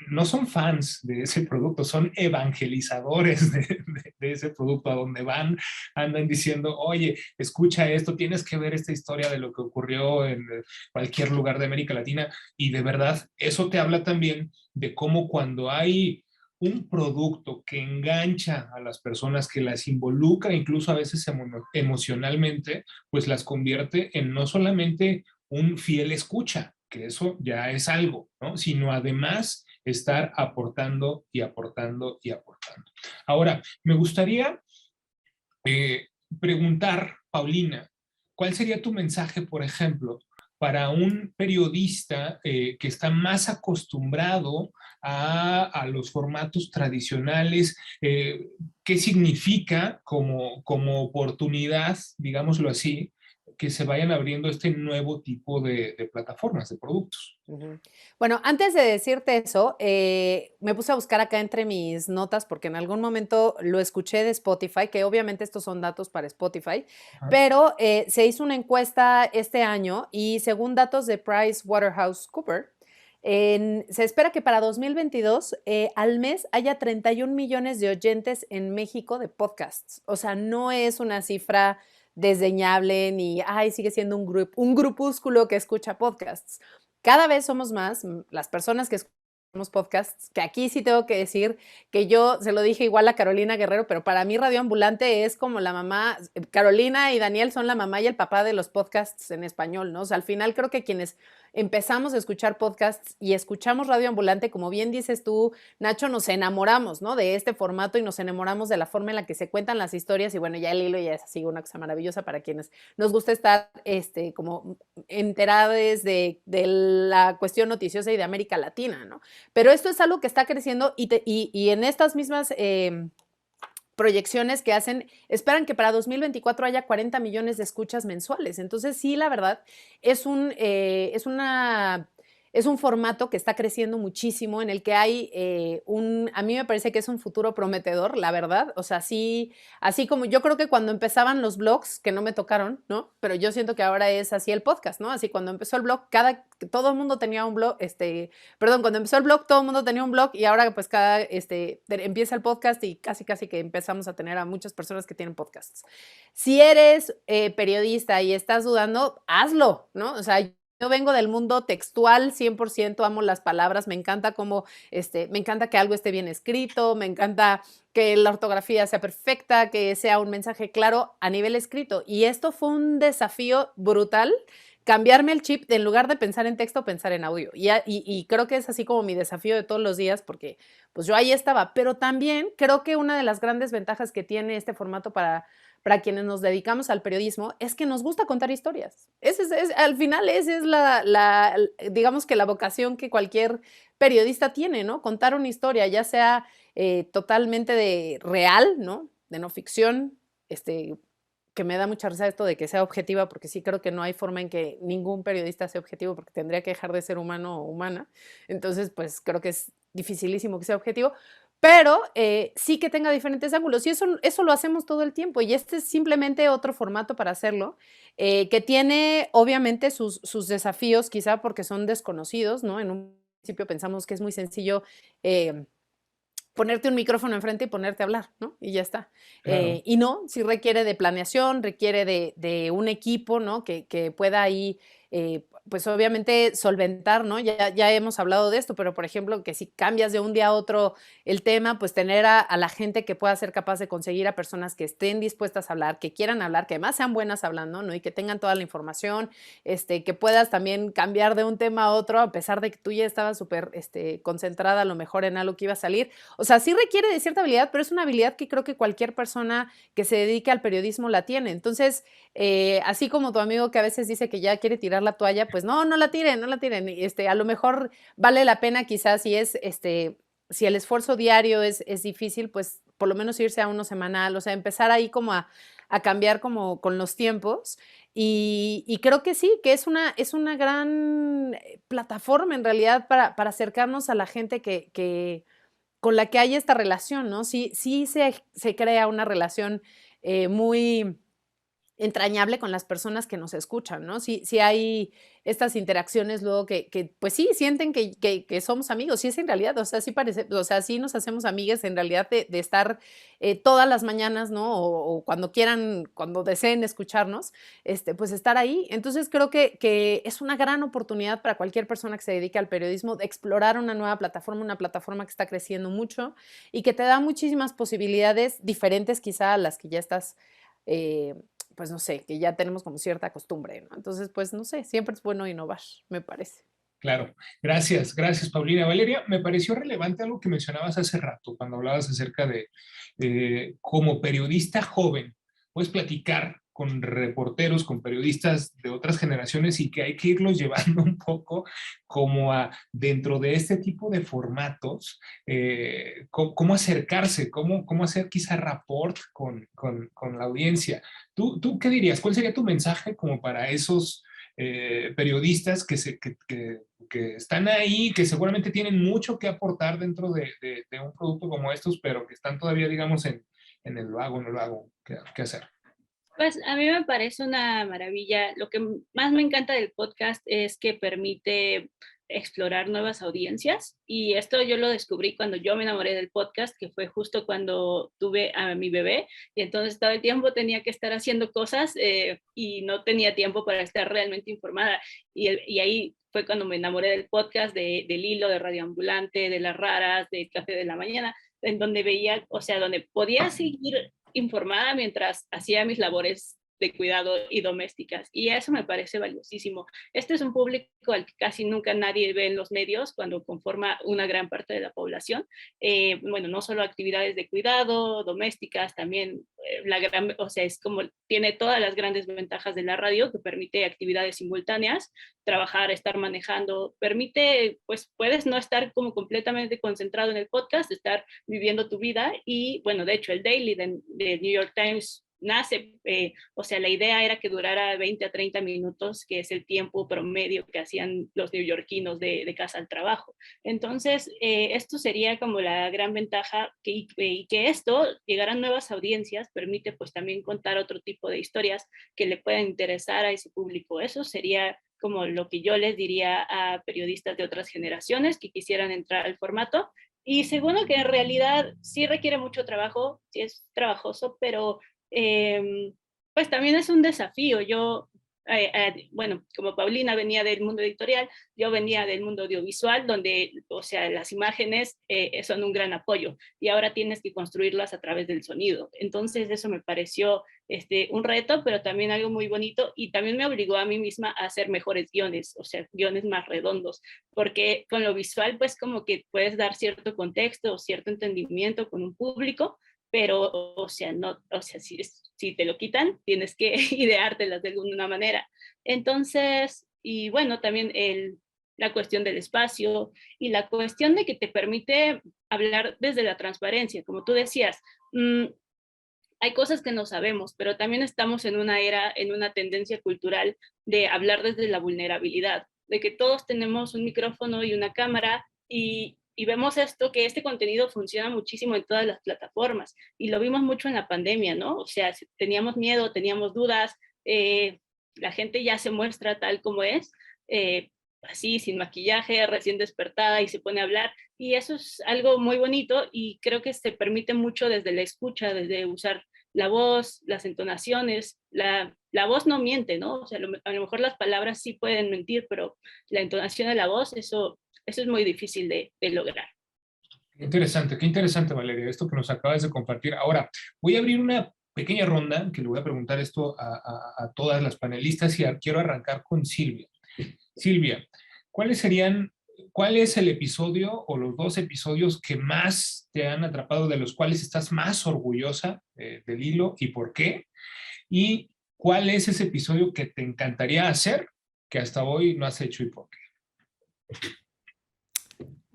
no son fans de ese producto, son evangelizadores de ese producto. A donde van, andan diciendo, oye, escucha esto, tienes que ver esta historia de lo que ocurrió en cualquier lugar de América Latina. Y de verdad, eso te habla también de cómo cuando hay un producto que engancha a las personas, que las involucra incluso a veces emocionalmente, pues las convierte en no solamente un fiel escucha, que eso ya es algo, ¿no? Sino además estar aportando y aportando y aportando. Ahora, me gustaría eh, preguntar, Paulina, ¿cuál sería tu mensaje, por ejemplo, para un periodista que está más acostumbrado a los formatos tradicionales? ¿Qué significa como oportunidad, digámoslo así, que se vayan abriendo este nuevo tipo de plataformas, de productos?
Ujú. Bueno, antes de decirte eso, me puse a buscar acá entre mis notas porque en algún momento lo escuché de Spotify, que obviamente estos son datos para Spotify,
Ajá.
pero se hizo una encuesta este año y según datos de PricewaterhouseCoopers, se espera que para 2022 al mes haya 31 millones de oyentes en México de podcasts. O sea, no es una cifra desdeñable ni, ay, sigue siendo un grupúsculo que escucha podcasts. Cada vez somos más las personas que escuchamos podcasts, que aquí sí tengo que decir que yo se lo dije igual a Carolina Guerrero, pero para mí Radio Ambulante es como la mamá, Carolina y Daniel son la mamá y el papá de los podcasts en español, ¿no? O sea, al final creo que quienes empezamos a escuchar podcasts y escuchamos Radio Ambulante, como bien dices tú, Nacho, nos enamoramos, ¿no? De este formato y nos enamoramos de la forma en la que se cuentan las historias y bueno, ya el hilo ya es así una cosa maravillosa para quienes nos gusta estar como enteradas de la cuestión noticiosa y de América Latina, ¿no? Pero esto es algo que está creciendo y en estas mismas proyecciones que hacen, esperan que para 2024 haya 40 millones de escuchas mensuales. Entonces, sí, la verdad, es un formato que está creciendo muchísimo, en el que hay a mí me parece que es un futuro prometedor, la verdad. O sea, sí, así como yo creo que cuando empezaban los blogs, que no me tocaron, ¿no? Pero yo siento que ahora es así el podcast, ¿no? Así cuando empezó el blog, todo el mundo tenía un blog, cuando empezó el blog, todo el mundo tenía un blog y ahora pues empieza el podcast y casi que empezamos a tener a muchas personas que tienen podcasts. Si eres periodista y estás dudando, hazlo, ¿no? O sea, yo vengo del mundo textual, 100% amo las palabras, me encanta me encanta que algo esté bien escrito, me encanta que la ortografía sea perfecta, que sea un mensaje claro a nivel escrito. Y esto fue un desafío brutal, cambiarme el chip de en lugar de pensar en texto, pensar en audio. Y creo que es así como mi desafío de todos los días, porque pues yo ahí estaba. Pero también creo que una de las grandes ventajas que tiene este formato para quienes nos dedicamos al periodismo es que nos gusta contar historias. Al final esa es digamos que la vocación que cualquier periodista tiene, ¿no? Contar una historia, ya sea totalmente de real, ¿no? De no ficción, que me da mucha risa esto de que sea objetiva, porque sí creo que no hay forma en que ningún periodista sea objetivo, porque tendría que dejar de ser humano o humana. Entonces, pues creo que es dificilísimo que sea objetivo, pero sí que tenga diferentes ángulos. Y eso lo hacemos todo el tiempo. Y este es simplemente otro formato para hacerlo, que tiene obviamente sus desafíos, quizá porque son desconocidos, ¿no? En un principio pensamos que es muy sencillo ponerte un micrófono enfrente y ponerte a hablar, ¿no? Y ya está.
Claro.
Y no, sí requiere de planeación, requiere de un equipo, ¿no? Que pueda ahí pues obviamente solventar, ¿no? Ya hemos hablado de esto, pero por ejemplo, que si cambias de un día a otro el tema, pues tener a la gente que pueda ser capaz de conseguir a personas que estén dispuestas a hablar, que quieran hablar, que además sean buenas hablando, ¿no? Y que tengan toda la información, que puedas también cambiar de un tema a otro, a pesar de que tú ya estabas súper concentrada a lo mejor en algo que iba a salir. O sea, sí requiere de cierta habilidad, pero es una habilidad que creo que cualquier persona que se dedique al periodismo la tiene. Entonces, así como tu amigo que a veces dice que ya quiere tirar la toalla, pues no la tiren, no la tiren. A lo mejor vale la pena quizás si el esfuerzo diario es difícil, pues por lo menos irse a uno semanal, o sea, empezar ahí como a cambiar como con los tiempos. Y creo que sí, que es una gran plataforma en realidad para acercarnos a la gente con la que hay esta relación, ¿no? Sí se crea una relación muy entrañable con las personas que nos escuchan, ¿no? Sí hay estas interacciones luego que pues sí, sienten que somos amigos, sí es en realidad, o sea, sí parece, o sea, sí nos hacemos amigas en realidad de estar todas las mañanas, ¿no? O cuando quieran, cuando deseen escucharnos, pues estar ahí. Entonces creo que es una gran oportunidad para cualquier persona que se dedique al periodismo de explorar una nueva plataforma, una plataforma que está creciendo mucho y que te da muchísimas posibilidades diferentes quizá a las que ya estás pues no sé, que ya tenemos como cierta costumbre, ¿no? Entonces, pues no sé, siempre es bueno innovar, me parece.
Claro, gracias, Paulina. Valeria, me pareció relevante algo que mencionabas hace rato, cuando hablabas acerca de como periodista joven, puedes platicar con reporteros, con periodistas de otras generaciones y que hay que irlos llevando un poco como a dentro de este tipo de formatos, cómo acercarse, cómo hacer quizá rapport con la audiencia. ¿Tú qué dirías? ¿Cuál sería tu mensaje como para esos periodistas que están ahí, que seguramente tienen mucho que aportar dentro de un producto como estos, pero que están todavía, digamos, en el vago, no lo hago, ¿qué hacer?
Pues a mí me parece una maravilla. Lo que más me encanta del podcast es que permite explorar nuevas audiencias y esto yo lo descubrí cuando yo me enamoré del podcast, que fue justo cuando tuve a mi bebé y entonces todo el tiempo tenía que estar haciendo cosas y no tenía tiempo para estar realmente informada y ahí fue cuando me enamoré del podcast, del Hilo, de Radio Ambulante, de Las Raras, de Café de la Mañana, en donde veía, o sea, donde podía seguir informada mientras hacía mis labores de cuidado y domésticas. Y eso me parece valiosísimo. Este es un público al que casi nunca nadie ve en los medios cuando conforma una gran parte de la población. Bueno, no solo actividades de cuidado, domésticas, también o sea, es como tiene todas las grandes ventajas de la radio que permite actividades simultáneas, trabajar, estar manejando, permite, pues puedes no estar como completamente concentrado en el podcast, estar viviendo tu vida y bueno, de hecho el Daily de New York Times nace, o sea, la idea era que durara 20 a 30 minutos, que es el tiempo promedio que hacían los neoyorquinos de casa al trabajo. Entonces, esto sería como la gran ventaja y que esto, llegar a nuevas audiencias, permite pues también contar otro tipo de historias que le puedan interesar a ese público. Eso sería como lo que yo les diría a periodistas de otras generaciones que quisieran entrar al formato. Y segundo, que en realidad sí requiere mucho trabajo, sí es trabajoso, pero pues también es un desafío. Yo, bueno, como Paulina venía del mundo editorial, yo venía del mundo audiovisual, donde, o sea, las imágenes son un gran apoyo y ahora tienes que construirlas a través del sonido. Entonces eso me pareció un reto, pero también algo muy bonito y también me obligó a mí misma a hacer mejores guiones, o sea, guiones más redondos, porque con lo visual, pues como que puedes dar cierto contexto o cierto entendimiento con un público, pero, o sea, no, o sea, si te lo quitan, tienes que ideártelas de alguna manera. Entonces, y bueno, también la cuestión del espacio y la cuestión de que te permite hablar desde la transparencia, como tú decías, hay cosas que no sabemos, pero también estamos en una era, en una tendencia cultural de hablar desde la vulnerabilidad, de que todos tenemos un micrófono y una cámara y vemos esto, que este contenido funciona muchísimo en todas las plataformas y lo vimos mucho en la pandemia, ¿no? O sea, teníamos miedo, teníamos dudas, la gente ya se muestra tal como es, así, sin maquillaje, recién despertada y se pone a hablar y eso es algo muy bonito y creo que se permite mucho desde la escucha, desde usar la voz, las entonaciones, la voz no miente, ¿no? O sea, a lo mejor las palabras sí pueden mentir, pero la entonación de la voz, eso es muy difícil de lograr.
Qué interesante, Valeria, esto que nos acabas de compartir. Ahora, voy a abrir una pequeña ronda que le voy a preguntar esto a todas las panelistas y quiero arrancar con Silvia. Silvia, ¿cuál es el episodio o los dos episodios que más te han atrapado, de los cuales estás más orgullosa del hilo y por qué? ¿Y cuál es ese episodio que te encantaría hacer que hasta hoy no has hecho y por qué?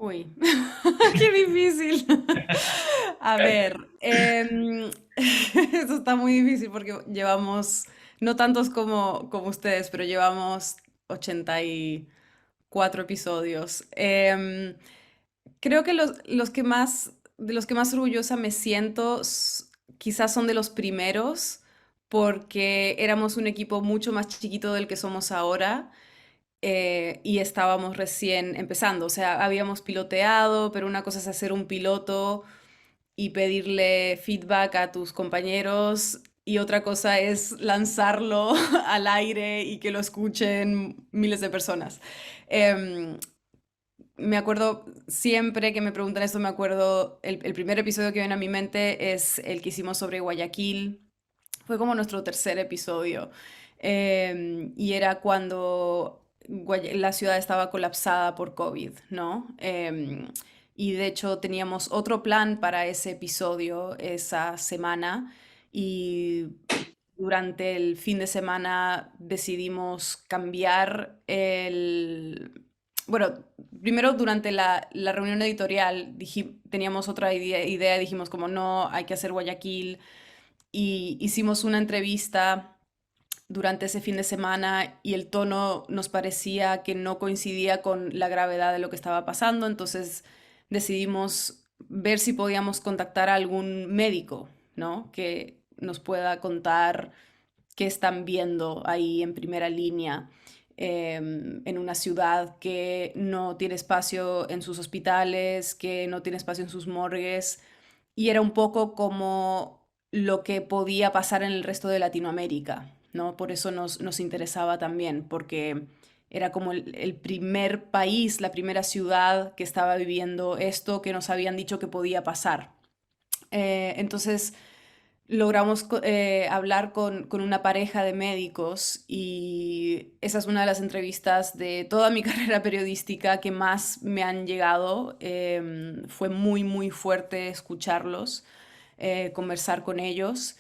Uy, qué difícil. A ver, esto está muy difícil porque llevamos, no tantos como ustedes, pero llevamos 84 episodios. Creo que los que más, de los que más orgullosa me siento, quizás son de los primeros, porque éramos un equipo mucho más chiquito del que somos ahora. Y estábamos recién empezando, o sea, habíamos piloteado, pero una cosa es hacer un piloto y pedirle feedback a tus compañeros y otra cosa es lanzarlo al aire y que lo escuchen miles de personas. Em, Me acuerdo, siempre que me preguntan esto, me acuerdo, el primer episodio que viene a mi mente es el que hicimos sobre Guayaquil. Fue como nuestro tercer episodio. Y era cuando la ciudad estaba colapsada por COVID, ¿no? Y de hecho teníamos otro plan para ese episodio esa semana y durante el fin de semana decidimos cambiar Bueno, primero durante la reunión editorial teníamos otra idea, dijimos como no, hay que hacer Guayaquil y hicimos una entrevista durante ese fin de semana y el tono nos parecía que no coincidía con la gravedad de lo que estaba pasando, entonces decidimos ver si podíamos contactar a algún médico, ¿no? Que nos pueda contar qué están viendo ahí en primera línea en una ciudad que no tiene espacio en sus hospitales, que no tiene espacio en sus morgues, y era un poco como lo que podía pasar en el resto de Latinoamérica, ¿no? Por eso nos interesaba también, porque era como el primer país, la primera ciudad que estaba viviendo esto que nos habían dicho que podía pasar. Entonces logramos hablar con una pareja de médicos y esa es una de las entrevistas de toda mi carrera periodística que más me han llegado. Fue muy, muy fuerte escucharlos, conversar con ellos.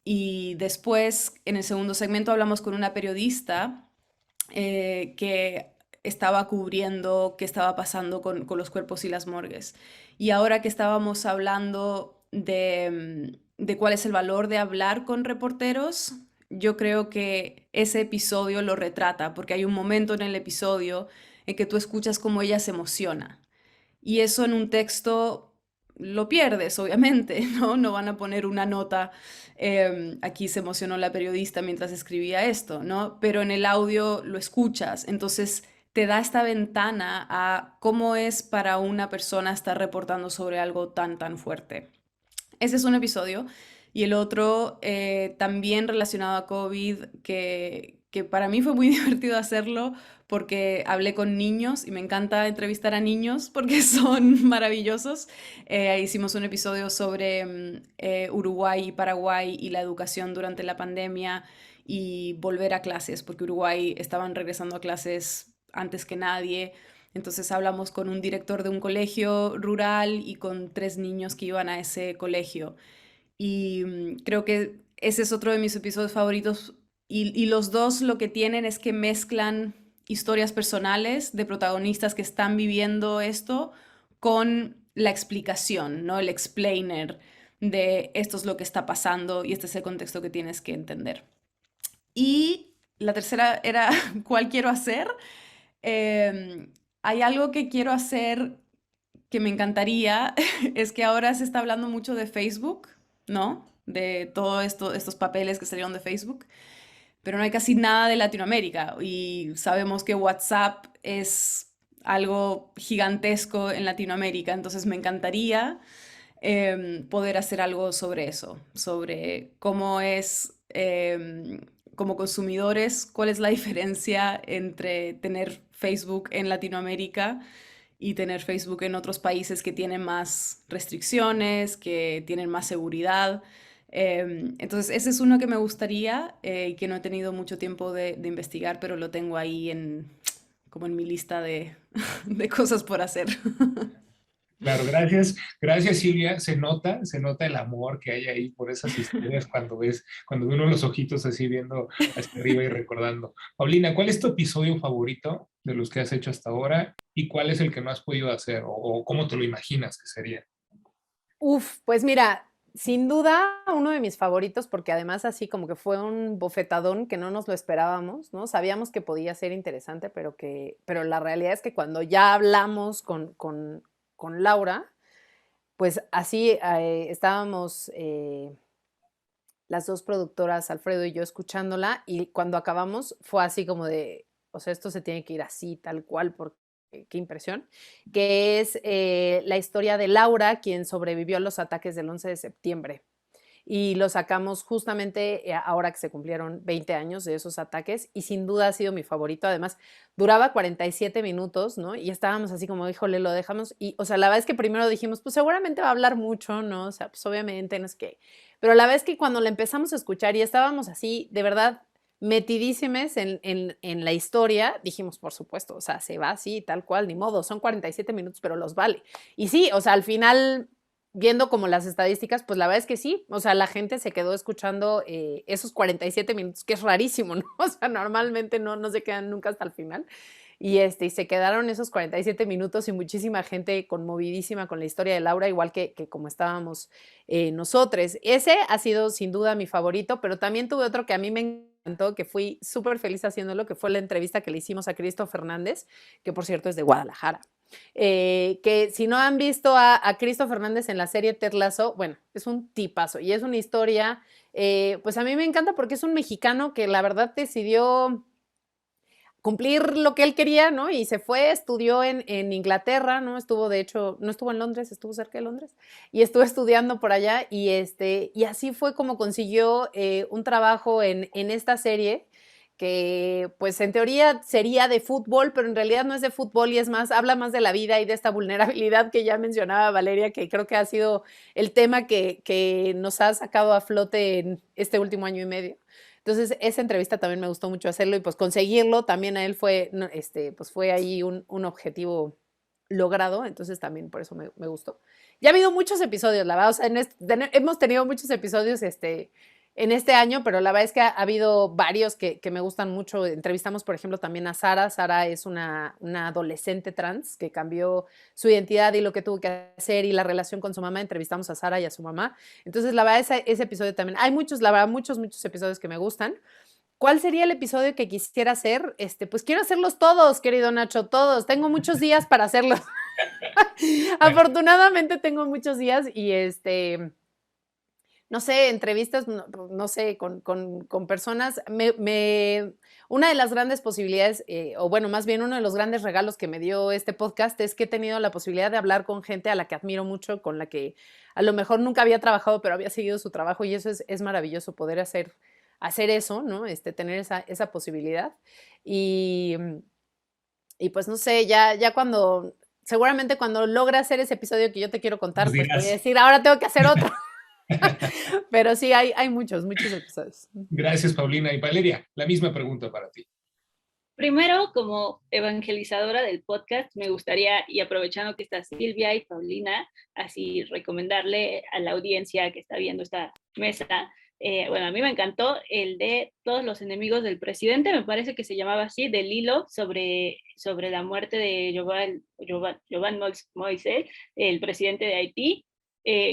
Y después, en el segundo segmento, hablamos con una periodista que estaba cubriendo qué estaba pasando con los cuerpos y las morgues. Y ahora que estábamos hablando de cuál es el valor de hablar con reporteros, yo creo que ese episodio lo retrata, porque hay un momento en el episodio en que tú escuchas cómo ella se emociona. Y eso en un texto lo pierdes, obviamente, ¿no? No van a poner una nota, aquí se emocionó la periodista mientras escribía esto, ¿no? Pero en el audio lo escuchas, entonces te da esta ventana a cómo es para una persona estar reportando sobre algo tan, tan fuerte. Ese es un episodio. Y el otro, también relacionado a COVID, que para mí fue muy divertido hacerlo porque hablé con niños y me encanta entrevistar a niños porque son maravillosos. Hicimos un episodio sobre Uruguay y Paraguay y la educación durante la pandemia y volver a clases, porque Uruguay estaban regresando a clases antes que nadie. Entonces hablamos con un director de un colegio rural y con 3 niños que iban a ese colegio. Y creo que ese es otro de mis episodios favoritos. Y los dos lo que tienen es que mezclan historias personales de protagonistas que están viviendo esto con la explicación, ¿no? El explainer de esto es lo que está pasando y este es el contexto que tienes que entender. Y la tercera era ¿cuál quiero hacer? Hay algo que quiero hacer que me encantaría, es que ahora se está hablando mucho de Facebook, ¿no? De todos estos papeles que salieron de Facebook, pero no hay casi nada de Latinoamérica y sabemos que WhatsApp es algo gigantesco en Latinoamérica, entonces me encantaría poder hacer algo sobre eso, sobre cómo es como consumidores, cuál es la diferencia entre tener Facebook en Latinoamérica y tener Facebook en otros países que tienen más restricciones, que tienen más seguridad. Entonces, ese es uno que me gustaría y que no he tenido mucho tiempo de investigar, pero lo tengo ahí como en mi lista de cosas por hacer.
Claro, gracias Silvia. Se nota el amor que hay ahí por esas historias cuando ve uno los ojitos así viendo hacia arriba y recordando. Paulina, ¿cuál es tu episodio favorito de los que has hecho hasta ahora y cuál es el que no has podido hacer o cómo te lo imaginas que sería?
Uf, pues mira, sin duda uno de mis favoritos, porque además así como que fue un bofetadón que no nos lo esperábamos, ¿no? Sabíamos que podía ser interesante, pero la realidad es que cuando ya hablamos con Laura, pues así estábamos las dos productoras, Alfredo y yo, escuchándola, y cuando acabamos fue así como de, o sea, esto se tiene que ir así, tal cual, porque qué impresión, que es la historia de Laura, quien sobrevivió a los ataques del 11 de septiembre. Y lo sacamos justamente ahora que se cumplieron 20 años de esos ataques y sin duda ha sido mi favorito. Además, duraba 47 minutos, ¿no? Y estábamos así como, híjole, lo dejamos. Y, o sea, la verdad es que primero dijimos, pues seguramente va a hablar mucho, ¿no? O sea, pues obviamente, no es que... Pero la verdad es que cuando lo empezamos a escuchar y estábamos así, de verdad, metidísimes en la historia, dijimos, por supuesto, o sea, se va así, tal cual, ni modo, son 47 minutos, pero los vale. Y sí, o sea, al final viendo como las estadísticas, pues la verdad es que sí, o sea, la gente se quedó escuchando esos 47 minutos, que es rarísimo, ¿no? O sea, normalmente no se quedan nunca hasta el final. Y se quedaron esos 47 minutos y muchísima gente conmovidísima con la historia de Laura, igual que como estábamos nosotros. Ese ha sido sin duda mi favorito, pero también tuve otro que a mí me encantó, que fui súper feliz haciéndolo, que fue la entrevista que le hicimos a Cristo Fernández, que por cierto es de Guadalajara. Que si no han visto a Cristo Fernández en la serie Ted Lasso, bueno, es un tipazo y es una historia, pues a mí me encanta porque es un mexicano que la verdad decidió cumplir lo que él quería, ¿no? Y se fue, estudió en Inglaterra, ¿no? Estuvo, de hecho, no estuvo en Londres, estuvo cerca de Londres, y estuvo estudiando por allá, y así fue como consiguió un trabajo en esta serie, que pues en teoría sería de fútbol, pero en realidad no es de fútbol y es más, habla más de la vida y de esta vulnerabilidad que ya mencionaba Valeria, que creo que ha sido el tema que nos ha sacado a flote en este último año y medio. Entonces, esa entrevista también me gustó mucho hacerlo y pues conseguirlo también a él fue, pues fue ahí un objetivo logrado, entonces también por eso me gustó. Ya ha habido muchos episodios, la verdad, o sea, hemos tenido muchos episodios en este año, pero la verdad es que ha habido varios que me gustan mucho. Entrevistamos, por ejemplo, también a Sara. Sara es una adolescente trans que cambió su identidad y lo que tuvo que hacer y la relación con su mamá. Entrevistamos a Sara y a su mamá. Entonces, la verdad, ese episodio también. Hay muchos, la verdad, muchos episodios que me gustan. ¿Cuál sería el episodio que quisiera hacer? Pues quiero hacerlos todos, querido Nacho, todos. Tengo muchos días para hacerlos. Afortunadamente tengo muchos días y no sé, entrevistas, no sé, con personas. Una de las grandes posibilidades, o bueno, más bien uno de los grandes regalos que me dio este podcast es que he tenido la posibilidad de hablar con gente a la que admiro mucho, con la que a lo mejor nunca había trabajado, pero había seguido su trabajo y eso es maravilloso, poder hacer eso, ¿no? Tener esa posibilidad. Y, y pues no sé, ya seguramente cuando logre hacer ese episodio que yo te quiero contar, pues te voy a decir, ahora tengo que hacer otro. Pero sí, hay muchos episodios.
Gracias, Paulina. Y Valeria, la misma pregunta para ti.
Primero, como evangelizadora del podcast, me gustaría, y aprovechando que está Silvia y Paulina, así recomendarle a la audiencia que está viendo esta mesa, bueno, a mí me encantó el de Todos los enemigos del presidente, me parece que se llamaba así, del hilo sobre la muerte de Jovan Moïse, el presidente de Haití.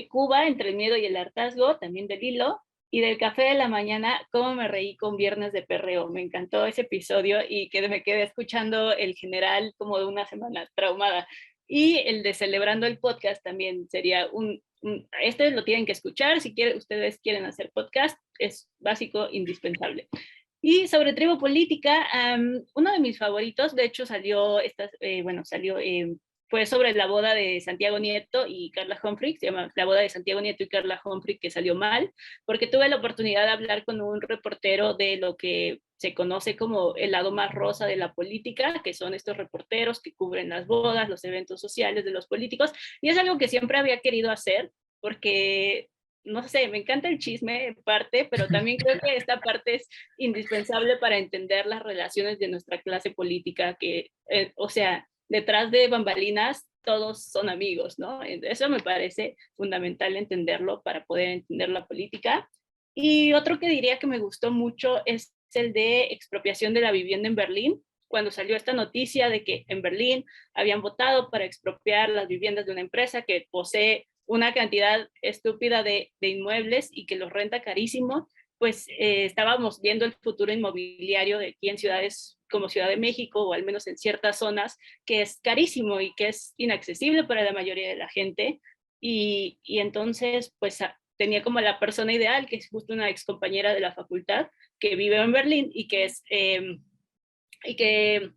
Cuba, entre el miedo y el hartazgo, también del hilo. Y del café de la mañana, cómo me reí con Viernes de Perreo. Me encantó ese episodio y que me quedé escuchando el general como de una semana traumada. Y el de Celebrando el Podcast también sería este lo tienen que escuchar. Si ustedes quieren hacer podcast, es básico, indispensable. Y sobre tribu política, uno de mis favoritos, de hecho salió fue sobre la boda de Santiago Nieto y Carla Humphrey, se llama La boda de Santiago Nieto y Carla Humphrey, que salió mal, porque tuve la oportunidad de hablar con un reportero de lo que se conoce como el lado más rosa de la política, que son estos reporteros que cubren las bodas, los eventos sociales de los políticos, y es algo que siempre había querido hacer, porque no sé, me encanta el chisme en parte, pero también creo que esta parte es indispensable para entender las relaciones de nuestra clase política, que, o sea, detrás de bambalinas todos son amigos, ¿no? Eso me parece fundamental entenderlo para poder entender la política. Y otro que diría que me gustó mucho es el de expropiación de la vivienda en Berlín, cuando salió esta noticia de que en Berlín habían votado para expropiar las viviendas de una empresa que posee una cantidad estúpida de inmuebles y que los renta carísimo, pues estábamos viendo el futuro inmobiliario de aquí en ciudades como Ciudad de México, o al menos en ciertas zonas, que es carísimo y que es inaccesible para la mayoría de la gente. Y entonces, pues tenía como la persona ideal, que es justo una ex compañera de la facultad, que vive en Berlín y que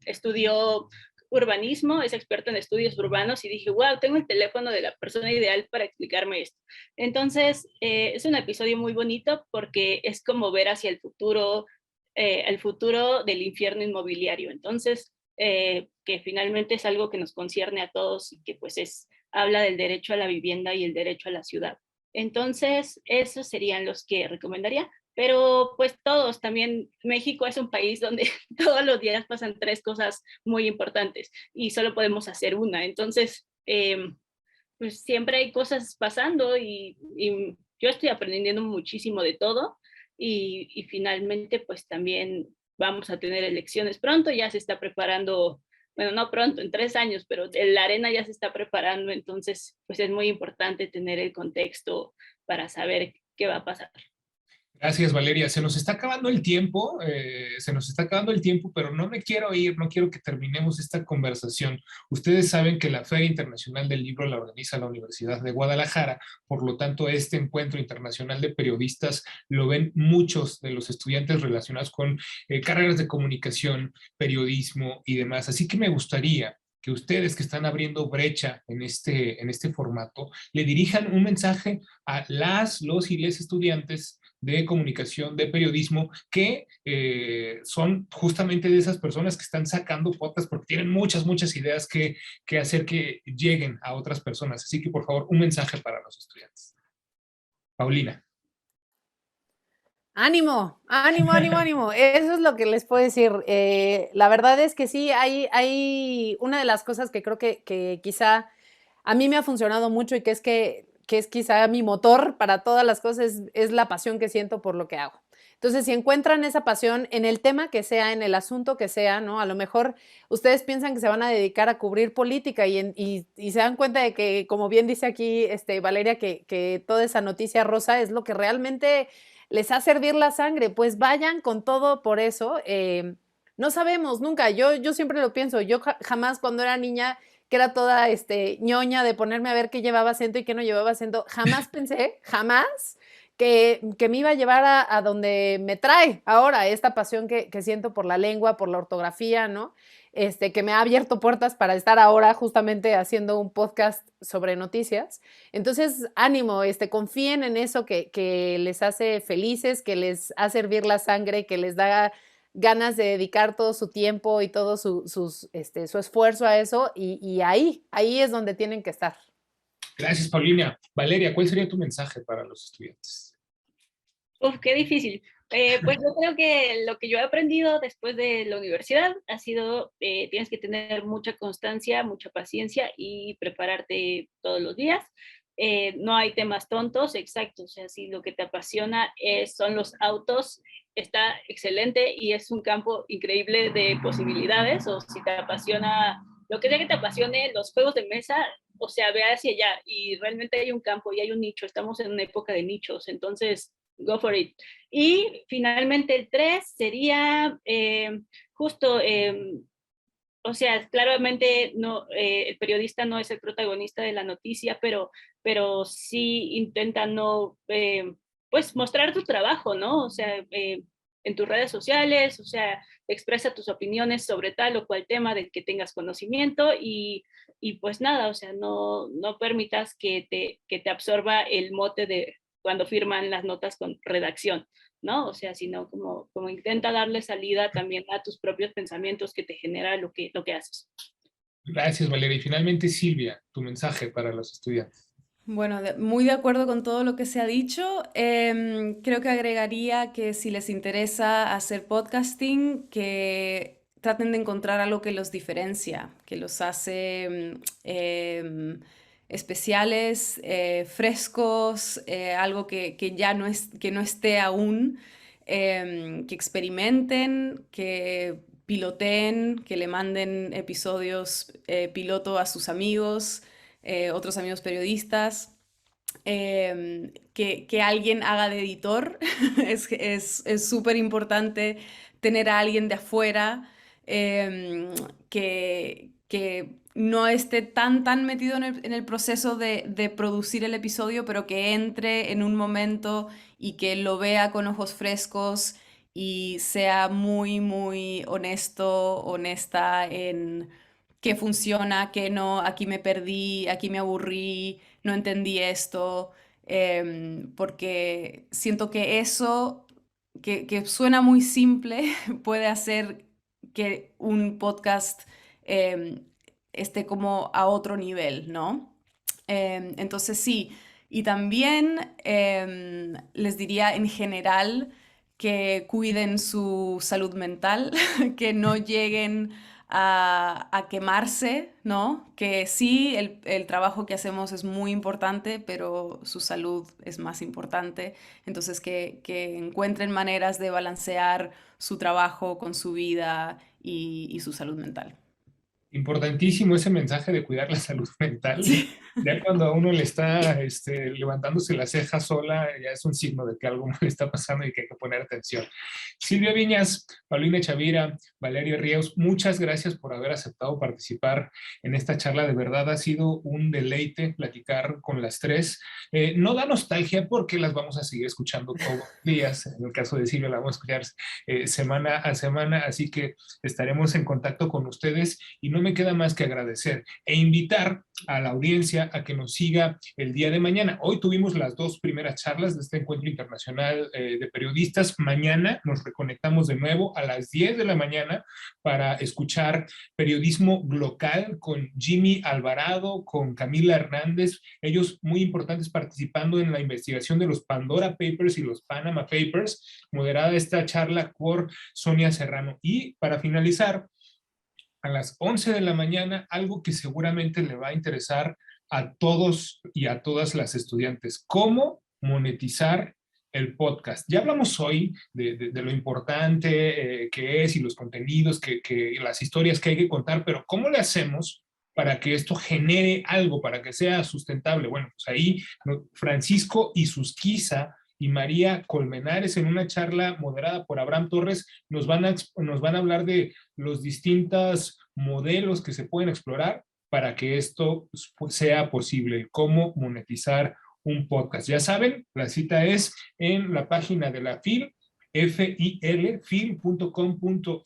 estudió urbanismo, es experto en estudios urbanos, y dije, wow, tengo el teléfono de la persona ideal para explicarme esto. Entonces, es un episodio muy bonito porque es como ver hacia el futuro del infierno inmobiliario. Entonces, que finalmente es algo que nos concierne a todos y que pues habla del derecho a la vivienda y el derecho a la ciudad. Entonces, esos serían los que recomendaría. Pero pues todos, también México es un país donde todos los días pasan 3 cosas muy importantes y solo podemos hacer una. Entonces, pues siempre hay cosas pasando y yo estoy aprendiendo muchísimo de todo y finalmente pues también vamos a tener elecciones pronto, ya se está preparando, bueno, no pronto, en 3 años, pero la arena ya se está preparando, entonces pues es muy importante tener el contexto para saber qué va a pasar.
Gracias, Valeria. Se nos está acabando el tiempo, pero no me quiero ir, no quiero que terminemos esta conversación. Ustedes saben que la Feria Internacional del Libro la organiza la Universidad de Guadalajara, por lo tanto, este encuentro internacional de periodistas lo ven muchos de los estudiantes relacionados con carreras de comunicación, periodismo y demás. Así que me gustaría que ustedes que están abriendo brecha en este formato, le dirijan un mensaje a los y les estudiantes de comunicación, de periodismo, que son justamente de esas personas que están sacando podcast porque tienen muchas ideas que hacer que lleguen a otras personas. Así que, por favor, un mensaje para los estudiantes. Paulina.
Ánimo, ánimo, ánimo, ánimo. Eso es lo que les puedo decir. La verdad es que sí, hay una de las cosas que creo que quizá a mí me ha funcionado mucho y que es quizá mi motor para todas las cosas, es la pasión que siento por lo que hago. Entonces, si encuentran esa pasión en el tema que sea, en el asunto que sea, ¿no? A lo mejor ustedes piensan que se van a dedicar a cubrir política y se dan cuenta de que, como bien dice aquí Valeria, que toda esa noticia rosa es lo que realmente les hace hervir la sangre, pues vayan con todo por eso. No sabemos nunca, yo siempre lo pienso, yo jamás cuando era niña, que era toda ñoña de ponerme a ver qué llevaba acento y qué no llevaba acento, jamás pensé, jamás, que me iba a llevar a donde me trae ahora esta pasión que siento por la lengua, por la ortografía, ¿no? Que me ha abierto puertas para estar ahora justamente haciendo un podcast sobre noticias. Entonces, ánimo, confíen en eso que les hace felices, que les hace hervir la sangre, que les da ganas de dedicar todo su tiempo y todo su esfuerzo a eso, y ahí es donde tienen que estar.
Gracias, Paulina. Valeria, ¿cuál sería tu mensaje para los estudiantes?
Uf, qué difícil. Pues yo creo que lo que yo he aprendido después de la universidad ha sido, tienes que tener mucha constancia, mucha paciencia y prepararte todos los días. No hay temas tontos, exacto. O sea, si lo que te apasiona son los autos, está excelente y es un campo increíble de posibilidades. O si te apasiona, lo que sea que te apasione, los juegos de mesa, o sea, ve hacia allá y realmente hay un campo y hay un nicho. Estamos en una época de nichos, entonces go for it. Y finalmente el 3 sería justo, o sea, claramente no, el periodista no es el protagonista de la noticia, pero sí intenta no, pues mostrar tu trabajo, ¿no? O sea, en tus redes sociales, o sea, expresa tus opiniones sobre tal o cual tema del que tengas conocimiento y pues nada, o sea, no permitas que te absorba el mote de cuando firman las notas con redacción, ¿no? O sea, sino como intenta darle salida también a tus propios pensamientos que te genera lo que haces.
Gracias, Valeria. Y finalmente, Silvia, tu mensaje para los estudiantes.
Bueno, muy de acuerdo con todo lo que se ha dicho. Creo que agregaría que si les interesa hacer podcasting, que traten de encontrar algo que los diferencia, que los hace especiales, frescos, algo que ya no que no esté aún, que experimenten, que piloteen, que le manden episodios piloto a sus amigos, otros amigos periodistas, que alguien haga de editor. Es súper importante tener a alguien de afuera que no esté tan metido en el proceso de producir el episodio, pero que entre en un momento y que lo vea con ojos frescos y sea muy honesto, honesta en qué funciona, qué no, aquí me perdí, aquí me aburrí, no entendí esto, porque siento que eso, que suena muy simple, puede hacer que un podcast esté como a otro nivel, ¿no? Entonces sí, y también les diría en general que cuiden su salud mental, que no lleguen a quemarse, ¿no? Que sí, el trabajo que hacemos es muy importante, pero su salud es más importante. Entonces, que encuentren maneras de balancear su trabajo con su vida y su salud mental.
Importantísimo ese mensaje de cuidar la salud mental.
Sí.
Ya cuando a uno le está levantándose la ceja sola, ya es un signo de que algo mal está pasando y que hay que poner atención. Silvia Viñas, Paulina Chavira, Valeria Ríos, muchas gracias por haber aceptado participar en esta charla. De verdad ha sido un deleite platicar con las tres. No da nostalgia porque las vamos a seguir escuchando todos los días. En el caso de Silvia la vamos a escuchar semana a semana, así que estaremos en contacto con ustedes y no me queda más que agradecer e invitar a la audiencia a que nos siga el día de mañana. Hoy tuvimos las 2 primeras charlas de este encuentro internacional de periodistas. Mañana nos reconectamos de nuevo a las 10 de la mañana para escuchar periodismo local con Jimmy Alvarado, con Camila Hernández, ellos muy importantes participando en la investigación de los Pandora Papers y los Panama Papers, moderada esta charla por Sonia Serrano. Y para finalizar, a las 11 de la mañana, algo que seguramente le va a interesar a todos y a todas las estudiantes, cómo monetizar el podcast. Ya hablamos hoy de lo importante que es y los contenidos, las historias que hay que contar, pero ¿cómo le hacemos para que esto genere algo, para que sea sustentable? Bueno, pues ahí Francisco Isusquiza y María Colmenares, en una charla moderada por Abraham Torres, nos van a hablar de los distintos modelos que se pueden explorar para que esto sea posible, cómo monetizar un podcast. Ya saben, la cita es en la página de la FIL, fil.com.mx,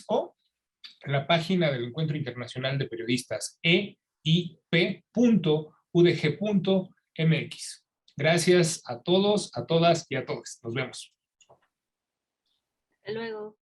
o en la página del Encuentro Internacional de Periodistas, eip.udg.mx. Gracias a todos, a todas y a todos. Nos vemos.
Hasta luego.